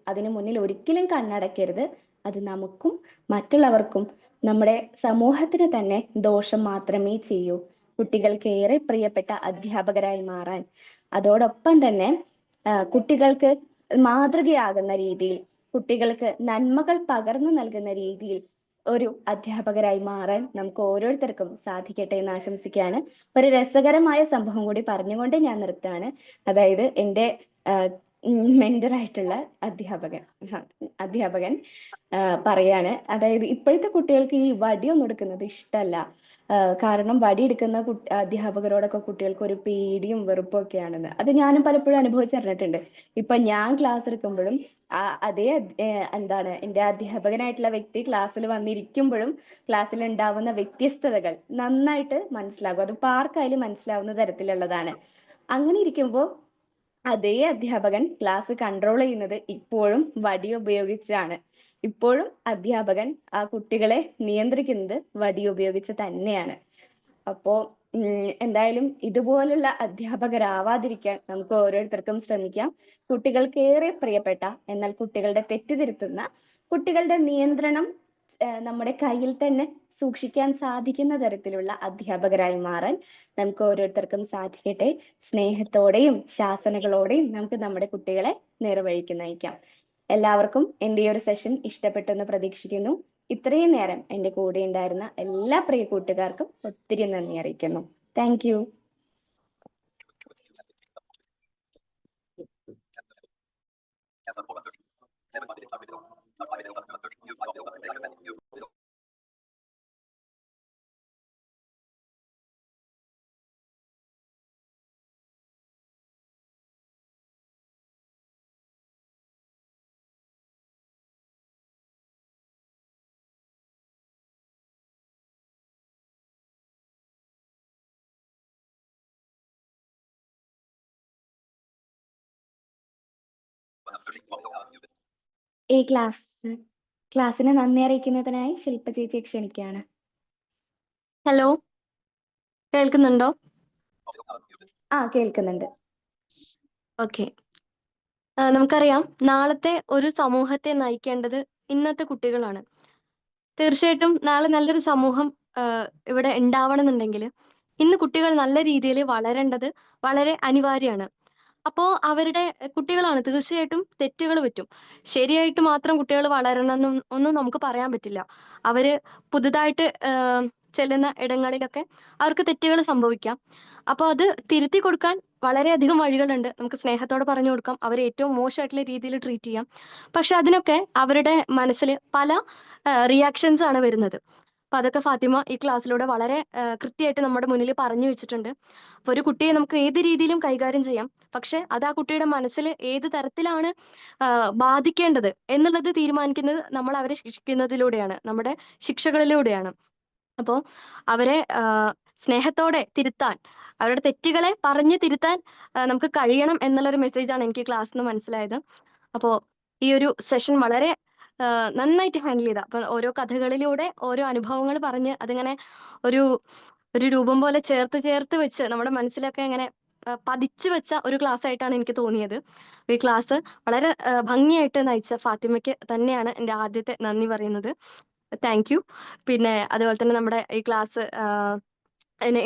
അതിനു മുന്നിൽ ഒരിക്കലും കണ്ണടയ്ക്കരുത്. അത് നമുക്കും മറ്റുള്ളവർക്കും നമ്മുടെ സമൂഹത്തിന് തന്നെ ദോഷം മാത്രമേ ചെയ്യൂ. കുട്ടികൾക്ക് ഏറെ പ്രിയപ്പെട്ട അധ്യാപകരായി മാറാൻ, അതോടൊപ്പം തന്നെ കുട്ടികൾക്ക് മാതൃകയാകുന്ന രീതിയിൽ, കുട്ടികൾക്ക് നന്മകൾ പകർന്നു നൽകുന്ന രീതിയിൽ ഒരു അധ്യാപകരായി മാറാൻ നമുക്ക് ഓരോരുത്തർക്കും സാധിക്കട്ടെ എന്ന് ആശംസിക്കുകയാണ്. ഒരു രസകരമായ സംഭവം കൂടി പറഞ്ഞുകൊണ്ട് ഞാൻ നിർത്തുകയാണ്. അതായത് എൻ്റെ മെന്ററായിട്ടുള്ള അധ്യാപകൻ പറയാണ്, അതായത് ഇപ്പോഴത്തെ കുട്ടികൾക്ക് ഈ വടിയൊന്നും എടുക്കുന്നത് ഇഷ്ടമല്ല. കാരണം വടി എടുക്കുന്ന അധ്യാപകരോടൊക്കെ കുട്ടികൾക്ക് ഒരു പേടിയും വെറുപ്പും ഒക്കെയാണെന്ന്. അത് ഞാനും പലപ്പോഴും അനുഭവിച്ചറിഞ്ഞിട്ടുണ്ട്. ഇപ്പൊ ഞാൻ ക്ലാസ് എടുക്കുമ്പോഴും അതേ എൻ്റെ അധ്യാപകനായിട്ടുള്ള വ്യക്തി ക്ലാസ്സിൽ വന്നിരിക്കുമ്പോഴും ക്ലാസ്സിൽ ഉണ്ടാവുന്ന വ്യത്യസ്തതകൾ നന്നായിട്ട് മനസ്സിലാകും. അത് ആർക്കായാലും മനസ്സിലാവുന്ന തരത്തിലുള്ളതാണ്. അങ്ങനെ ഇരിക്കുമ്പോൾ അതേ അധ്യാപകൻ ക്ലാസ് കൺട്രോൾ ചെയ്യുന്നത് ഇപ്പോഴും വടി ഉപയോഗിച്ചാണ്. ഇപ്പോഴും അധ്യാപകൻ ആ കുട്ടികളെ നിയന്ത്രിക്കുന്നത് വടി ഉപയോഗിച്ച് തന്നെയാണ്. അപ്പോ എന്തായാലും ഇതുപോലുള്ള അധ്യാപകരാവാതിരിക്കാൻ നമുക്ക് ഓരോരുത്തർക്കും ശ്രമിക്കാം. കുട്ടികൾക്ക് ഏറെ പ്രിയപ്പെട്ട, എന്നാൽ കുട്ടികളുടെ തെറ്റ് തിരുത്തുന്ന, കുട്ടികളുടെ നിയന്ത്രണം നമ്മുടെ കയ്യിൽ തന്നെ സൂക്ഷിക്കാൻ സാധിക്കുന്ന തരത്തിലുള്ള അധ്യാപകരായി മാറാൻ നമുക്ക് ഓരോരുത്തർക്കും സാധിക്കട്ടെ. സ്നേഹത്തോടെയും ശാസനകളോടെയും നമുക്ക് നമ്മുടെ കുട്ടികളെ നേർവഴിക്ക് നയിക്കാം. എല്ലാവർക്കും എൻ്റെ ഈ ഒരു സെഷൻ ഇഷ്ടപ്പെട്ടു എന്ന് പ്രതീക്ഷിക്കുന്നു. ഇത്രയും നേരം എൻ്റെ കൂടെ ഉണ്ടായിരുന്ന എല്ലാ പ്രിയ കൂട്ടുകാർക്കും ഒത്തിരി നന്ദി അറിയിക്കുന്നു. Thank you. ഈ ക്ലാസ്സിന് നന്ദി അറിയിക്കുന്നതിനായി ശില്പ ചേച്ചിയെ ക്ഷണിക്കുകയാണ്. ഹലോ, കേൾക്കുന്നുണ്ടോ? കേൾക്കുന്നുണ്ട്. ഓക്കെ. നമുക്കറിയാം, നാളത്തെ ഒരു സമൂഹത്തെ നയിക്കേണ്ടത് ഇന്നത്തെ കുട്ടികളാണ്. തീർച്ചയായിട്ടും നാളെ നല്ലൊരു സമൂഹം ഇവിടെ ഉണ്ടാവണമെന്നുണ്ടെങ്കിൽ ഇന്ന് കുട്ടികൾ നല്ല രീതിയിൽ വളരേണ്ടത് വളരെ അനിവാര്യമാണ്. അപ്പോൾ കുട്ടികളാണ്, തീർച്ചയായിട്ടും തെറ്റുകൾ പറ്റും. ശരിയായിട്ട് മാത്രം കുട്ടികൾ വളരണം ഒന്നും നമുക്ക് പറയാൻ പറ്റില്ല. അവര് പുതുതായിട്ട് ചെല്ലുന്ന ഇടങ്ങളിലൊക്കെ അവർക്ക് തെറ്റുകൾ സംഭവിക്കാം. അപ്പോൾ അത് തിരുത്തി കൊടുക്കാൻ വളരെയധികം വഴികളുണ്ട്. നമുക്ക് സ്നേഹത്തോടെ പറഞ്ഞു കൊടുക്കാം, അവരെ ഏറ്റവും മോശമായിട്ടുള്ള രീതിയിൽ ട്രീറ്റ് ചെയ്യാം. പക്ഷെ അതിനൊക്കെ അവരുടെ മനസ്സിൽ പല റിയാക്ഷൻസ് ആണ് വരുന്നത്. അപ്പൊ അതൊക്കെ ഫാത്തിമ ഈ ക്ലാസ്സിലൂടെ വളരെ കൃത്യമായിട്ട് നമ്മുടെ മുന്നിൽ പറഞ്ഞു വെച്ചിട്ടുണ്ട്. അപ്പൊ ഒരു കുട്ടിയെ നമുക്ക് ഏത് രീതിയിലും കൈകാര്യം ചെയ്യാം, പക്ഷെ അത് ആ കുട്ടിയുടെ മനസ്സിൽ ഏത് തരത്തിലാണ് ബാധിക്കേണ്ടത് എന്നുള്ളത് തീരുമാനിക്കുന്നത് നമ്മൾ അവരെ ശിക്ഷിക്കുന്നതിലൂടെയാണ്, നമ്മുടെ ശിക്ഷകളിലൂടെയാണ്. അപ്പോൾ അവരെ സ്നേഹത്തോടെ തിരുത്താൻ, അവരുടെ തെറ്റുകളെ പറഞ്ഞ് തിരുത്താൻ നമുക്ക് കഴിയണം എന്നുള്ളൊരു മെസ്സേജാണ് എനിക്ക് ക്ലാസ്സിൽ നിന്ന് മനസ്സിലായത്. അപ്പോൾ ഈ ഒരു സെഷൻ വളരെ നന്നായിട്ട് ഹാൻഡിൽ ചെയ്ത, അപ്പൊ ഓരോ കഥകളിലൂടെ ഓരോ അനുഭവങ്ങൾ പറഞ്ഞ് അതിങ്ങനെ ഒരു ഒരു രൂപം പോലെ ചേർത്ത് വെച്ച് നമ്മുടെ മനസ്സിലൊക്കെ ഇങ്ങനെ പതിച്ചു വെച്ച ഒരു ക്ലാസ് ആയിട്ടാണ് എനിക്ക് തോന്നിയത്. ഈ ക്ലാസ് വളരെ ഭംഗിയായിട്ട് നയിച്ച ഫാത്തിമയ്ക്ക് തന്നെയാണ് എൻ്റെ ആദ്യത്തെ നന്ദി പറയുന്നത്. Thank you. പിന്നെ അതുപോലെ തന്നെ നമ്മുടെ ഈ ക്ലാസ്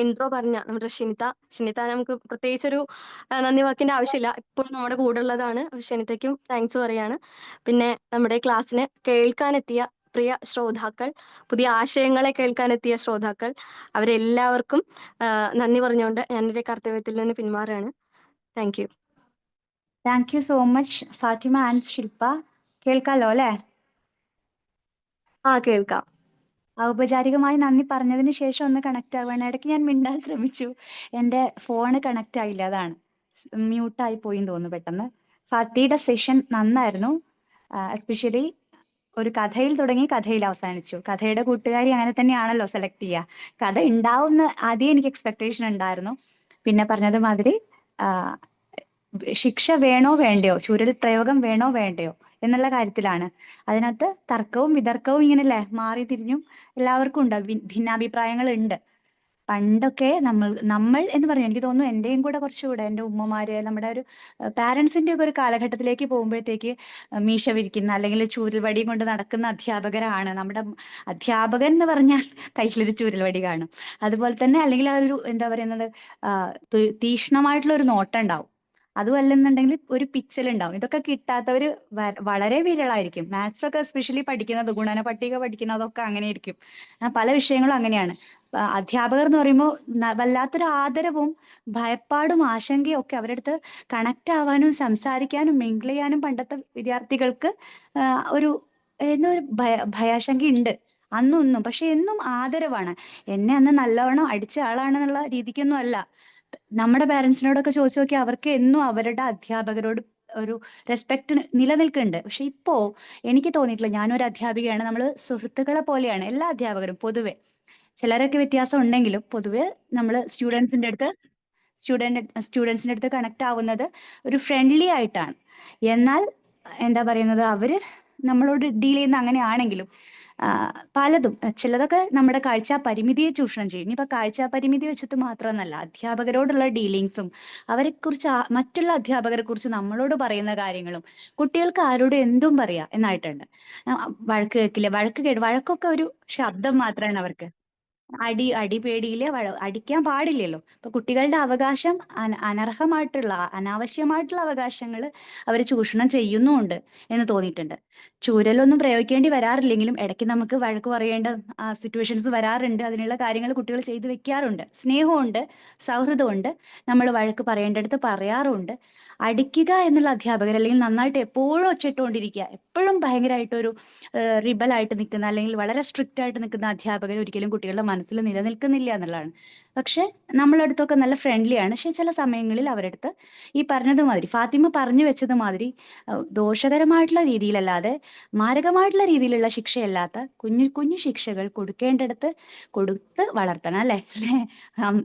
ഇൻട്രോ പറഞ്ഞ നമ്മുടെ ഷിനിത നമുക്ക് പ്രത്യേകിച്ചൊരു നന്ദി വാക്കിന്റെ ആവശ്യമില്ല, ഇപ്പോഴും നമ്മുടെ കൂടെ ഉള്ളതാണ്. ഷിനിതയ്ക്കും താങ്ക്സ് പറയാണ്. പിന്നെ നമ്മുടെ ക്ലാസ്സിന് കേൾക്കാനെത്തിയ പ്രിയ ശ്രോതാക്കൾ, പുതിയ ആശയങ്ങളെ കേൾക്കാനെത്തിയ ശ്രോതാക്കൾ, അവരെല്ലാവർക്കും നന്ദി പറഞ്ഞുകൊണ്ട് ഞാൻ എൻ്റെ കർത്തവ്യത്തിൽ നിന്ന് പിന്മാറുകയാണ്. Thank you. Thank you so much Fathima and Shilpa. കേൾക്കാലോ അല്ലേ? കേൾക്കാം. ഔപചാരികമായി നന്ദി പറഞ്ഞതിന് ശേഷം ഒന്ന് കണക്ട് ആവുകയാണ്. ഇടയ്ക്ക് ഞാൻ മിണ്ടാൻ ശ്രമിച്ചു, എൻ്റെ ഫോണ് കണക്ട് ആയില്ല, അതാണ് മ്യൂട്ടായി പോയി തോന്നുന്നു പെട്ടെന്ന്. ഫാത്തിയുടെ സെഷൻ നന്നായിരുന്നു. എസ്പെഷ്യലി ഒരു കഥയിൽ തുടങ്ങി കഥയിൽ അവസാനിച്ചു. കഥയുടെ കൂട്ടുകാരി അങ്ങനെ തന്നെയാണല്ലോ സെലക്ട് ചെയ്യുക. കഥ ഉണ്ടാവുമെന്ന് ആദ്യം എനിക്ക് എക്സ്പെക്ടേഷൻ ഉണ്ടായിരുന്നു. പിന്നെ പറഞ്ഞതുമാതിരി ശിക്ഷ വേണോ വേണ്ടയോ, ചൂരൽ പ്രയോഗം വേണോ വേണ്ടയോ എന്നുള്ള കാര്യത്തിലാണ്. അതിനകത്ത് തർക്കവും വിതർക്കവും ഇങ്ങനെയല്ലേ മാറി തിരിഞ്ഞും എല്ലാവർക്കും ഉണ്ട്, ഭിന്നാഭിപ്രായങ്ങൾ ഉണ്ട്. പണ്ടൊക്കെ നമ്മൾ എന്ന് പറയും, എനിക്ക് തോന്നുന്നു എൻ്റെയും കൂടെ കുറച്ചുകൂടെ എൻ്റെ ഉമ്മമാര്, നമ്മുടെ ഒരു പാരൻസിന്റെ ഒക്കെ ഒരു കാലഘട്ടത്തിലേക്ക് പോകുമ്പോഴത്തേക്ക് മീശ വിരിക്കുന്ന അല്ലെങ്കിൽ ചൂരൽവടിയും കൊണ്ട് നടക്കുന്ന അധ്യാപകരാണ് നമ്മുടെ അധ്യാപകൻ എന്ന് പറഞ്ഞാൽ കയ്യിലൊരു ചൂരൽവടി കാണും. അതുപോലെ തന്നെ അല്ലെങ്കിൽ ആ ഒരു എന്താ പറയുന്നത്, തീക്ഷ്ണമായിട്ടുള്ള ഒരു നോട്ടം ഉണ്ടാവും. അതും അല്ലെന്നുണ്ടെങ്കിൽ ഒരു പിച്ചലുണ്ടാവും. ഇതൊക്കെ കിട്ടാത്തവര് വളരെ വിരളായിരിക്കും. മാത്സ് ഒക്കെ എസ്പെഷ്യലി പഠിക്കുന്നത്, ഗുണന പട്ടിക പഠിക്കുന്നതൊക്കെ അങ്ങനെയായിരിക്കും. പല വിഷയങ്ങളും അങ്ങനെയാണ്. അധ്യാപകർ എന്ന് പറയുമ്പോൾ വല്ലാത്തൊരു ആദരവും ഭയപ്പാടും ആശങ്കയും ഒക്കെ അവരുടെ അടുത്ത് കണക്ട് ആവാനും സംസാരിക്കാനും മിങ്കിൾ ചെയ്യാനും പണ്ടത്തെ വിദ്യാർത്ഥികൾക്ക് ഒരു എന്നൊരു ഭയാശങ്ക ഉണ്ട് അന്നും. പക്ഷെ എന്നും ആദരവാണ്. എന്നെ അന്ന് നല്ലവണ്ണം അടിച്ച ആളാണെന്നുള്ള രീതിക്കൊന്നും അല്ല. നമ്മുടെ പാരന്റ്സിനോടൊക്കെ ചോദിച്ചു നോക്കിയാൽ അവർക്ക് എന്നും അവരുടെ അധ്യാപകരോട് ഒരു റെസ്പെക്ട് നിലനിൽക്കുന്നുണ്ട്. പക്ഷെ ഇപ്പോ എനിക്ക് തോന്നിയിട്ടില്ല. ഞാനൊരു അധ്യാപികയാണ്, നമ്മൾ സുഹൃത്തുക്കളെ പോലെയാണ് എല്ലാ അധ്യാപകരും പൊതുവെ. ചിലരൊക്കെ വ്യത്യാസം ഉണ്ടെങ്കിലും പൊതുവെ നമ്മൾ സ്റ്റുഡൻസിന്റെ അടുത്ത് കണക്ട് ആവുന്നത് ഒരു ഫ്രണ്ട്ലി ആയിട്ടാണ്. എന്നാൽ എന്താ പറയുന്നത്, അവര് നമ്മളോട് ഡീൽ ചെയ്യുന്ന അങ്ങനെയാണെങ്കിലും പലതും ചിലതൊക്കെ നമ്മുടെ കാഴ്ചാ പരിമിതിയെ ചൂഷണം ചെയ്യും. ഇനിയിപ്പോൾ കാഴ്ചാ പരിമിതി വെച്ചിട്ട് മാത്രമെന്നല്ല, അധ്യാപകരോടുള്ള ഡീലിങ്സും അവരെക്കുറിച്ച് മറ്റുള്ള അധ്യാപകരെ കുറിച്ച് നമ്മളോട് പറയുന്ന കാര്യങ്ങളും കുട്ടികൾക്ക് ആരോടും എന്തും പറയാം എന്നായിട്ടുണ്ട്. വഴക്ക് കേൾക്കില്ല, വഴക്കൊക്കെ ഒരു ശബ്ദം മാത്രമാണ് അവർക്ക്. അടി പേടിയില് അടിക്കാൻ പാടില്ലല്ലോ. അപ്പൊ കുട്ടികളുടെ അവകാശം അനർഹമായിട്ടുള്ള അനാവശ്യമായിട്ടുള്ള അവകാശങ്ങൾ അവർ ചൂഷണം ചെയ്യുന്നുമുണ്ട് എന്ന് തോന്നിയിട്ടുണ്ട്. ചൂരലൊന്നും പ്രയോഗിക്കേണ്ടി വരാറില്ലെങ്കിലും ഇടയ്ക്ക് നമുക്ക് വഴക്ക് പറയേണ്ട സിറ്റുവേഷൻസ് വരാറുണ്ട്. അതിനുള്ള കാര്യങ്ങൾ കുട്ടികൾ ചെയ്തു വെക്കാറുണ്ട്. സ്നേഹമുണ്ട്, സൗഹൃദമുണ്ട്, നമ്മൾ വഴക്ക് പറയേണ്ടടുത്ത് പറയാറുമുണ്ട്. അടിക്കുക എന്നുള്ള അധ്യാപകർ, അല്ലെങ്കിൽ നന്നായിട്ട് എപ്പോഴും ഒച്ചിട്ടുകൊണ്ടിരിക്കുക, എപ്പോഴും ഭയങ്കരമായിട്ടൊരു റിബലായിട്ട് നിൽക്കുന്ന അല്ലെങ്കിൽ വളരെ സ്ട്രിക്റ്റ് ആയിട്ട് നിൽക്കുന്ന അധ്യാപകർ ഒരിക്കലും കുട്ടികളുടെ മനസ്സിൽ നിലനിൽക്കുന്നില്ല എന്നുള്ളതാണ്. പക്ഷെ നമ്മളടുത്തൊക്കെ നല്ല ഫ്രണ്ട്ലി ആണ്. പക്ഷെ ചില സമയങ്ങളിൽ അവരടുത്ത് ഈ പറഞ്ഞത് മാതിരി, ഫാത്തിമ പറഞ്ഞു വെച്ചത് മാതിരി ദോഷകരമായിട്ടുള്ള രീതിയിലല്ലാതെ മാരകമായിട്ടുള്ള രീതിയിലുള്ള ശിക്ഷയല്ലാത്ത കുഞ്ഞു കുഞ്ഞു ശിക്ഷകൾ കൊടുക്കേണ്ടടുത്ത് കൊടുത്ത് വളർത്തണം, അല്ലേ?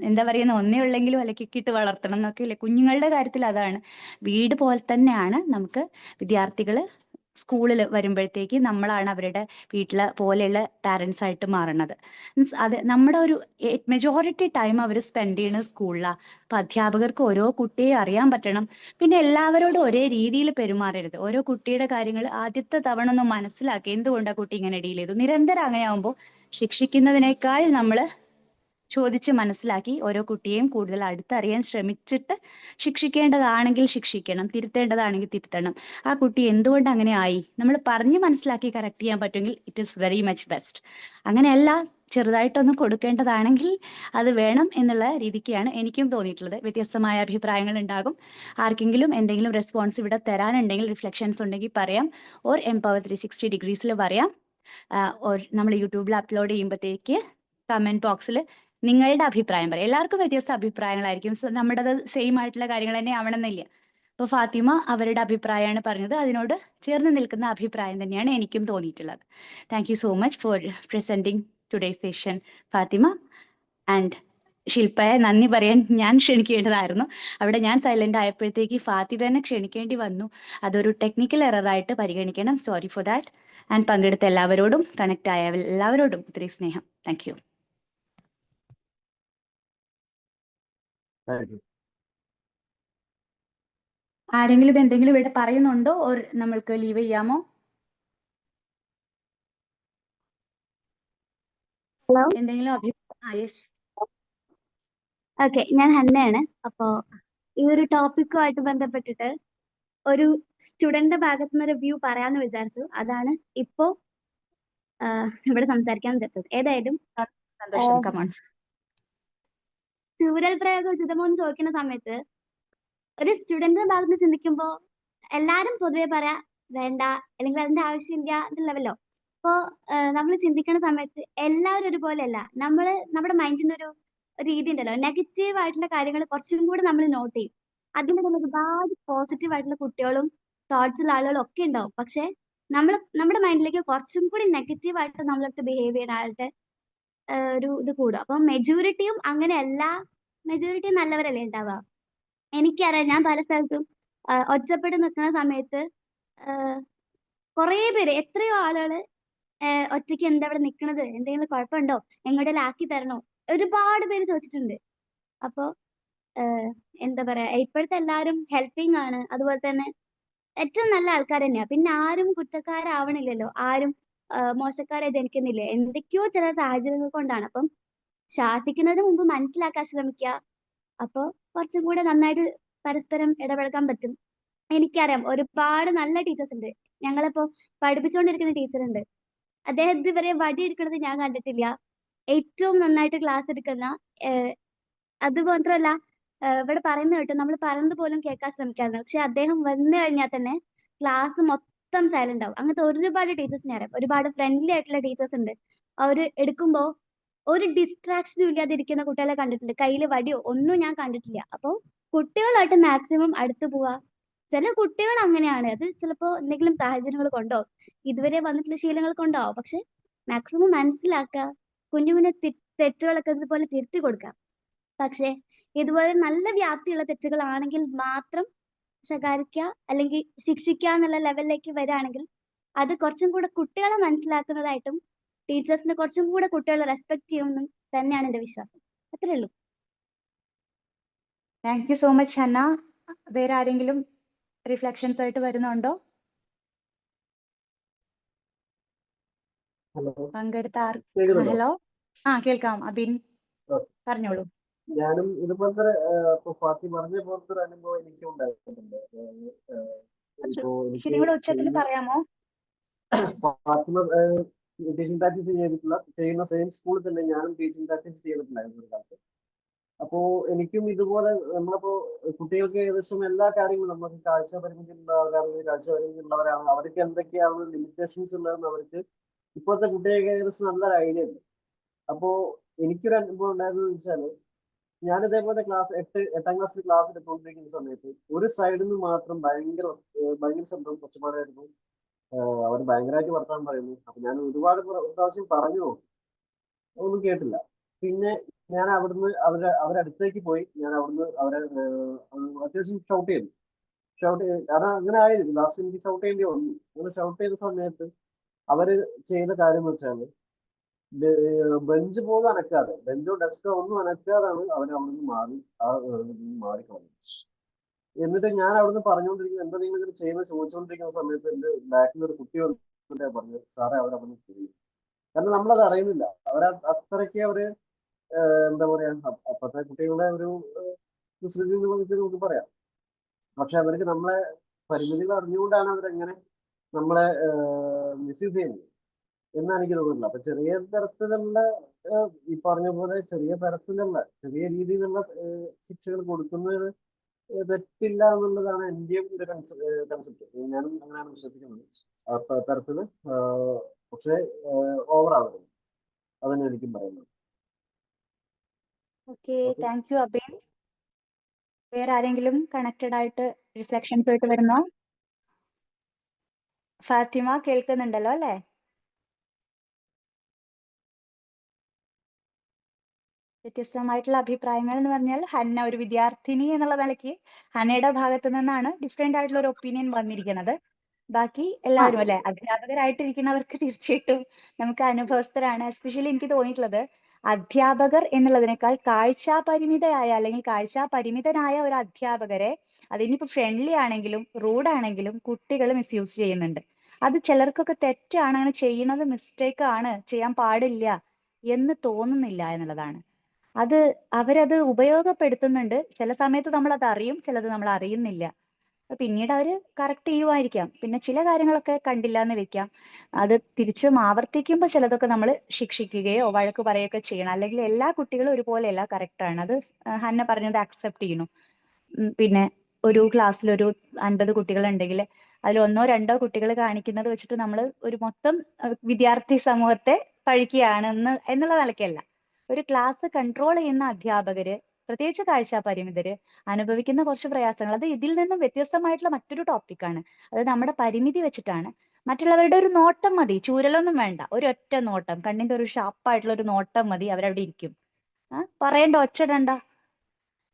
എന്താ പറയുന്ന, ഒന്നേ ഉള്ളെങ്കിലും അലക്കിക്കിട്ട് വളർത്തണം എന്നൊക്കെ അല്ലേ കുഞ്ഞുങ്ങളുടെ കാര്യത്തിൽ. അതാണ് വീട് പോലെ തന്നെയാണ് നമുക്ക് വിദ്യാർത്ഥികൾ സ്കൂളിൽ വരുമ്പോഴത്തേക്ക് നമ്മളാണ് അവരുടെ വീട്ടിലെ പോലെയുള്ള പാരൻസ് ആയിട്ട് മാറുന്നത്. മീൻസ് അത് നമ്മുടെ ഒരു മെജോറിറ്റി ടൈം അവർ സ്പെൻഡ് ചെയ്യുന്നത് സ്കൂളിലാണ്. അപ്പം അധ്യാപകർക്ക് ഓരോ കുട്ടിയെ അറിയാൻ പറ്റണം. പിന്നെ എല്ലാവരോടും ഒരേ രീതിയിൽ പെരുമാറരുത്. ഓരോ കുട്ടിയുടെ കാര്യങ്ങൾ ആദ്യത്തെ തവണ ഒന്ന് മനസ്സിലാക്കി എന്തുകൊണ്ടാണ് കുട്ടി ഇങ്ങനെ ഡീൽ ചെയ്തു. നിരന്തരം അങ്ങനെ ആകുമ്പോൾ ശിക്ഷിക്കുന്നതിനേക്കാൾ നമ്മൾ ചോദിച്ച് മനസ്സിലാക്കി ഓരോ കുട്ടിയെയും കൂടുതൽ അടുത്തറിയാൻ ശ്രമിച്ചിട്ട് ശിക്ഷിക്കേണ്ടതാണെങ്കിൽ ശിക്ഷിക്കണം, തിരുത്തേണ്ടതാണെങ്കിൽ തിരുത്തണം. ആ കുട്ടി എന്തുകൊണ്ട് അങ്ങനെ ആയി നമ്മൾ പറഞ്ഞ് മനസ്സിലാക്കി കറക്റ്റ് ചെയ്യാൻ പറ്റുമെങ്കിൽ it is very much best. അങ്ങനെയല്ല, ചെറുതായിട്ടൊന്ന് കൊടുക്കേണ്ടതാണെങ്കിൽ അത് വേണം എന്നുള്ള രീതിക്കാണ് എനിക്കും തോന്നിയിട്ടുള്ളത്. വ്യത്യസ്തമായ അഭിപ്രായങ്ങൾ ഉണ്ടാകും. ആർക്കെങ്കിലും എന്തെങ്കിലും റെസ്പോൺസ് ഇവിടെ തരാനുണ്ടെങ്കിൽ, റിഫ്ലക്ഷൻസ് ഉണ്ടെങ്കിൽ പറയാം, ഓർ എംപവർ 360 ഡിഗ്രീസിൽ പറയാം. നമ്മൾ യൂട്യൂബിൽ അപ്ലോഡ് ചെയ്യുമ്പോഴത്തേക്ക് കമന്റ് ബോക്സിൽ നിങ്ങളുടെ അഭിപ്രായം പറയാം. എല്ലാവർക്കും വ്യത്യസ്ത അഭിപ്രായങ്ങളായിരിക്കും. നമ്മുടേത് സെയിം ആയിട്ടുള്ള കാര്യങ്ങൾ തന്നെ ആവണമെന്നില്ല. അപ്പോൾ ഫാത്തിമ അവരുടെ അഭിപ്രായമാണ് പറഞ്ഞത്. അതിനോട് ചേർന്ന് നിൽക്കുന്ന അഭിപ്രായം തന്നെയാണ് എനിക്കും തോന്നിയിട്ടുള്ളത്. Thank you so much for presenting today's session Fathima. And ശില്പയെ നന്ദി പറയാൻ ഞാൻ ക്ഷണിക്കേണ്ടതായിരുന്നു. അവിടെ ഞാൻ സൈലന്റ് ആയപ്പോഴത്തേക്ക് ഫാത്തി തന്നെ ക്ഷണിക്കേണ്ടി വന്നു. അതൊരു ടെക്നിക്കൽ എററായിട്ട് പരിഗണിക്കണം. Sorry for that. ആൻഡ് പങ്കെടുത്ത എല്ലാവരോടും കണക്ട് ആയ എല്ലാവരോടും ഒത്തിരി സ്നേഹം. Thank you. ആരെങ്കിലും എന്തെങ്കിലും ഇവിടെ പറയുന്നുണ്ടോ? ഓർ നമ്മൾക്ക് ലീവ് ചെയ്യാമോ? ഹലോ. എന്തെങ്കിലും യെസ്. ഓക്കെ, ഞാൻ ഹന്നയാണ്. അപ്പോ ഈ ഒരു ടോപ്പിക്കുമായിട്ട് ബന്ധപ്പെട്ടിട്ട് ഒരു സ്റ്റുഡന്റിന്റെ ഭാഗത്തു നിന്ന് ഒരു വ്യൂ പറയാന്ന് വിചാരിച്ചു. അതാണ് ഇപ്പോ ഇവിടെ സംസാരിക്കാൻ വിചാരിച്ചത്. ഏതായാലും സന്തോഷം. കമോൺ. ചൂരൽ പ്രയോഗം ഉചിതമോ എന്ന് ചോദിക്കുന്ന സമയത്ത് ഒരു സ്റ്റുഡന്റിന്റെ ഭാഗത്ത് ചിന്തിക്കുമ്പോൾ എല്ലാരും പൊതുവെ പറയാ വേണ്ട, അല്ലെങ്കിൽ അതിന്റെ ആവശ്യമില്ല എന്നുള്ളവല്ലോ. അപ്പോ നമ്മൾ ചിന്തിക്കുന്ന സമയത്ത് എല്ലാവരും ഒരുപോലെയല്ല. നമ്മുടെ മൈൻഡിന്റെ ഒരു രീതി ഉണ്ടല്ലോ, നെഗറ്റീവ് ആയിട്ടുള്ള കാര്യങ്ങൾ കുറച്ചും കൂടി നമ്മൾ നോട്ട് ചെയ്യും. അതിൻ്റെ തന്നെ ഒരുപാട് പോസിറ്റീവ് ആയിട്ടുള്ള കുട്ടികളും തോട്ട്സ് ഉള്ള ആളുകളും ഒക്കെ ഉണ്ടാവും. പക്ഷെ നമ്മുടെ മൈൻഡിലേക്ക് കുറച്ചും കൂടി നെഗറ്റീവ് ആയിട്ട് നമ്മളടുത്ത് ബിഹേവ് ചെയ്യുന്ന ആളുടെ ഒരു ഇത് കൂടും. അപ്പം മെജോറിറ്റിയും അങ്ങനെയല്ല, മെജോറിറ്റി നല്ലവരല്ലേ ഉണ്ടാവുക. എനിക്കറിയാം, ഞാൻ പല സ്ഥലത്തും ഒറ്റപ്പെട്ട് നിൽക്കുന്ന സമയത്ത് കുറേ പേര്, എത്രയോ ആളുകള് ഒറ്റയ്ക്ക് എന്താ ഇവിടെ നിൽക്കണത്, എന്തെങ്കിലും കുഴപ്പമുണ്ടോ, എങ്ങോട്ടെങ്കിലും ആക്കി തരണോ, ഒരുപാട് പേര് ചോദിച്ചിട്ടുണ്ട്. അപ്പോ എന്താ പറയാ, ഇപ്പോഴത്തെ എല്ലാവരും ഹെൽപ്പിംഗ് ആണ്. അതുപോലെ തന്നെ ഏറ്റവും നല്ല ആൾക്കാർ തന്നെയാ. പിന്നെ ആരും കുറ്റക്കാരാവണില്ലല്ലോ, ആരും മോശക്കാരെ ജനിക്കുന്നില്ല. എന്തൊക്കെയോ ചില സാഹചര്യങ്ങൾ കൊണ്ടാണ്. അപ്പം ശാസിക്കുന്നതിന് മുമ്പ് മനസ്സിലാക്കാൻ ശ്രമിക്കുക. അപ്പൊ കുറച്ചും കൂടെ നന്നായിട്ട് പരസ്പരം ഇടപഴകാൻ പറ്റും. എനിക്കറിയാം ഒരുപാട് നല്ല ടീച്ചേഴ്സ് ഉണ്ട്. ഞങ്ങളിപ്പോ പഠിപ്പിച്ചുകൊണ്ടിരിക്കുന്ന ടീച്ചർ ഉണ്ട്. അദ്ദേഹം ഇതുവരെ വടി എടുക്കുന്നത് ഞാൻ കണ്ടിട്ടില്ല. ഏറ്റവും നന്നായിട്ട് ക്ലാസ് എടുക്കുന്ന, അത് മാത്രമല്ല ഇവിടെ പറയുന്നത് കേട്ടു, നമ്മൾ പറയുന്നത് പോലും കേൾക്കാൻ ശ്രമിക്കാറുണ്ട്. പക്ഷെ അദ്ദേഹം വന്നു കഴിഞ്ഞാൽ തന്നെ ക്ലാസ് മൊത്തം സൈലന്റ് ആവും. അങ്ങനത്തെ ഒരുപാട് ടീച്ചേഴ്സ് ഞാൻ അറിയാം. ഒരുപാട് ഫ്രണ്ട്ലി ആയിട്ടുള്ള ടീച്ചേഴ്സ് ഉണ്ട്. അവര് എടുക്കുമ്പോ ഒരു ഡിസ്ട്രാക്ഷനും ഇല്ലാതെ ഇരിക്കുന്ന കുട്ടികളെ കണ്ടിട്ടുണ്ട്. കയ്യിൽ വടിയോ ഒന്നും ഞാൻ കണ്ടിട്ടില്ല. അപ്പോൾ കുട്ടികളായിട്ട് മാക്സിമം അടുത്ത് പോവാ. ചില കുട്ടികൾ അങ്ങനെയാണ്. അത് ചിലപ്പോ എന്തെങ്കിലും സാഹചര്യങ്ങൾ കൊണ്ടോ ഇതുവരെ വന്നിട്ടുള്ള ശീലങ്ങൾ കൊണ്ടാവും. പക്ഷെ മാക്സിമം മനസ്സിലാക്കുക, കുഞ്ഞു കുഞ്ഞു തെറ്റുകളൊക്കെ ഇതുപോലെ തിരുത്തി കൊടുക്കുക. പക്ഷെ ഇതുപോലെ നല്ല വ്യാപ്തിയുള്ള തെറ്റുകളാണെങ്കിൽ മാത്രം ശകാരിക്കുക അല്ലെങ്കിൽ ശിക്ഷിക്കുക എന്നുള്ള ലെവലിലേക്ക് വരികയാണെങ്കിൽ അത് കുറച്ചും കൂടെ കുട്ടികളെ മനസ്സിലാക്കുന്നതായിട്ടും ടീച്ചേഴ്സിനെ കുറച്ചും കൂടെ കുട്ടികൾ റെസ്പെക്ട് ചെയ്യുമെന്ന് തന്നെയാണ് എൻ്റെ വിശ്വാസം. അത്രേ ഉള്ളൂ. Thank you so much Hanna. വേറെ ആരെങ്കിലും റിഫ്ലക്ഷൻസ് ആയിട്ട് വരുന്നുണ്ടോ? ഹലോ, പങ്കെടുത്ത കേൾക്കുന്നുണ്ടോ? ഹലോ, കേൾക്കാം. അബിൻ പറഞ്ഞോളൂ. ഞാനും ഇതുപോലത്തെ ഫാത്തി പറഞ്ഞ പോലത്തെ ഒരു അനുഭവം എനിക്കും ഉണ്ടായിട്ടുണ്ട്. ഇപ്പോ ശരി, കൂടെ ഉച്ചത്തിൽ എനിക്ക് പറയാമോ? ഫാത്തിമ ടീച്ചിങ് പ്രാക്ടീസ് ചെയ്യുന്ന സെയിം സ്കൂളിൽ തന്നെ ഞാനും ടീച്ചിങ് പ്രാക്ടീസ് ചെയ്തിട്ടുണ്ടായിരുന്നു ഒരു കാലത്ത്. അപ്പോ എനിക്കും ഇതുപോലെ നമ്മളിപ്പോ കുട്ടികൾക്ക് ഏകദേശം എല്ലാ കാര്യങ്ങളും നമുക്ക് കാഴ്ച പരിമിതി ഉള്ളവരാണ്, അവർക്ക് എന്തൊക്കെയാണ് ലിമിറ്റേഷൻസ് ഉള്ളതെന്ന് അവർക്ക് ഇപ്പോഴത്തെ കുട്ടികൾക്ക് ഏകദേശം നല്ലൊരു ഐഡിയ ഉണ്ട്. അപ്പോ എനിക്കൊരു അനുഭവം ഉണ്ടായതെന്ന് വെച്ചാല്, ഞാൻ ഇതേപോലെ എട്ടാം ക്ലാസ്സിൽ ക്ലാസ് എടുത്തുകൊണ്ടിരിക്കുന്ന സമയത്ത് ഒരു സൈഡിൽ നിന്ന് മാത്രം ഭയങ്കര ശബ്ദം ഒച്ചപ്പാടായിരുന്നു. അവർ ഭയങ്കരമായിട്ട് വർത്തമാനം പറയുന്നു. അപ്പൊ ഞാൻ ഒരുപാട് പ്രാവശ്യം പറഞ്ഞു നോക്കി, ഒന്നും കേട്ടില്ല. പിന്നെ ഞാൻ അവിടുന്ന് അവരടുത്തേക്ക് പോയി. ഞാൻ അവിടുന്ന് അത്യാവശ്യം ഷൗട്ട് ചെയ്തു. കാരണം അങ്ങനെ ആയിരുന്നു, ലാസ്റ്റ് എനിക്ക് ഷൗട്ട് ചെയ്യേണ്ടി വന്നു. അങ്ങനെ ഷൗട്ട് ചെയ്ത സമയത്ത് അവര് ചെയ്ത കാര്യം എന്ന് വെച്ചാല്, ബെഞ്ച് പോലും അനക്കാതെ, ബെഞ്ചോ ഡെസ്കോ ഒന്നും അനക്കാതാണ് അവർ അവിടുന്ന് മാറിക്കളഞ്ഞത്. എന്നിട്ട് ഞാൻ അവിടുന്ന് പറഞ്ഞുകൊണ്ടിരിക്കുന്ന എന്താ നിങ്ങൾ ഇത് ചെയ്യുന്നത് ചോദിച്ചുകൊണ്ടിരിക്കുന്ന സമയത്ത് എന്റെ ബാക്കിൽ ഒരു കുട്ടി വന്നിട്ട് പറഞ്ഞു, സാറേ അവരവിടുന്ന് ചെയ്യും. കാരണം നമ്മളത് അറിയുന്നില്ല. അത്രയ്ക്ക് എന്താ പറയാ, അപ്പത്തെ കുട്ടികളുടെ ഒരു കുസൃതി നമുക്ക് പറയാം. പക്ഷെ അവർക്ക് നമ്മളെ പരിമിതികൾ അറിഞ്ഞുകൊണ്ടാണ് അവരെങ്ങനെ നമ്മളെ മിസ്യൂസ് ചെയ്യുന്നത് എന്നാണ് എനിക്ക് തോന്നുന്നത്. അപ്പൊ ചെറിയ തരത്തിലുള്ള ഈ പറഞ്ഞ പോലെ ചെറിയ രീതിയിലുള്ള ശിക്ഷകൾ കൊടുക്കുന്നത് തെറ്റില്ല എന്നുള്ളതാണ് എന്റെയും ഒരു കൺസെപ്റ്റ്. ഞാനും അങ്ങനെയാണ് വിശ്വസിക്കുന്നത്. അപ്പൊ തരത്തില് പക്ഷെ ഓവറാവരുത്, അതന്നെ എനിക്കും പറയുന്നത്. Okay, thank U Abin. വേറെ ആരെങ്കിലും കണക്റ്റഡ് ആയിട്ട് റിഫ്ലക്ഷൻസ് ആയിട്ട് വരുന്നോ? ഫാത്തിമ കേൾക്കുന്നുണ്ടല്ലോ അല്ലേ? വ്യത്യസ്തമായിട്ടുള്ള അഭിപ്രായങ്ങൾ എന്ന് പറഞ്ഞാൽ, ഹന്ന ഒരു വിദ്യാർത്ഥിനി എന്നുള്ള നിലയ്ക്ക് ഹന്നയുടെ ഭാഗത്തു നിന്നാണ് ഡിഫറെന്റ് ആയിട്ടുള്ള ഒരു ഒപ്പീനിയൻ വന്നിരിക്കുന്നത്. ബാക്കി എല്ലാവരും അല്ലെ, അധ്യാപകരായിട്ടിരിക്കുന്നവർക്ക് തീർച്ചയായിട്ടും നമുക്ക് അനുഭവസ്ഥരാണ്. എസ്പെഷ്യലി എനിക്ക് തോന്നിയിട്ടുള്ളത്, അധ്യാപകർ എന്നുള്ളതിനേക്കാൾ കാഴ്ചാ പരിമിതയായ അല്ലെങ്കിൽ കാഴ്ചാ പരിമിതനായ ഒരു അധ്യാപകരെ, അതിനിപ്പോ ഫ്രണ്ട്ലി ആണെങ്കിലും റൂഡ് ആണെങ്കിലും കുട്ടികൾ മിസ്യൂസ് ചെയ്യുന്നുണ്ട്. അത് ചിലർക്കൊക്കെ തെറ്റാണ്, അങ്ങനെ ചെയ്യുന്നത് മിസ്റ്റേക്ക് ആണ്, ചെയ്യാൻ പാടില്ല എന്ന് തോന്നുന്നില്ല എന്നുള്ളതാണ്. അവരത് ഉപയോഗപ്പെടുത്തുന്നുണ്ട്. ചില സമയത്ത് നമ്മൾ അത് അറിയും, ചിലത് നമ്മൾ അറിയുന്നില്ല. പിന്നീട് അവര് കറക്റ്റ് ചെയ്യുമായിരിക്കാം. പിന്നെ ചില കാര്യങ്ങളൊക്കെ കണ്ടില്ല എന്ന് വെക്കാം. അത് തിരിച്ചും ആവർത്തിക്കുമ്പോൾ ചിലതൊക്കെ നമ്മൾ ശിക്ഷിക്കുകയോ വഴക്ക് പറയുകയൊക്കെ ചെയ്യണം. അല്ലെങ്കിൽ എല്ലാ കുട്ടികളും ഒരുപോലെയല്ല, കറക്റ്റാണ്. അത് ഹന്ന പറഞ്ഞത് അക്സെപ്റ്റ് ചെയ്യുന്നു. പിന്നെ ഒരു ക്ലാസ്സിൽ ഒരു 50 കുട്ടികൾ ഉണ്ടെങ്കിൽ അതിൽ 1-2 കുട്ടികൾ കാണിക്കുന്നത് വെച്ചിട്ട് നമ്മൾ ഒരു മൊത്തം വിദ്യാർത്ഥി സമൂഹത്തെ പഴിക്കുകയാണ് എന്നുള്ള നിലയ്ക്കല്ല. ഒരു ക്ലാസ് കൺട്രോൾ ചെയ്യുന്ന അധ്യാപകര്, പ്രത്യേകിച്ച് കാഴ്ചാ പരിമിതര് അനുഭവിക്കുന്ന കുറച്ച് പ്രയാസങ്ങൾ, അത് ഇതിൽ നിന്നും വ്യത്യസ്തമായിട്ടുള്ള മറ്റൊരു ടോപ്പിക്കാണ്. അത് നമ്മുടെ പരിമിതി വെച്ചിട്ടാണ്. മറ്റുള്ളവരുടെ ഒരു നോട്ടം മതി, ചൂരലൊന്നും വേണ്ട, ഒരൊറ്റ നോട്ടം, കണ്ണിന്റെ ഒരു ഷാർപ്പായിട്ടുള്ള ഒരു നോട്ടം മതി, അവരവിടെ ഇരിക്കും. പറയണ്ട, ഒച്ചടണ്ട,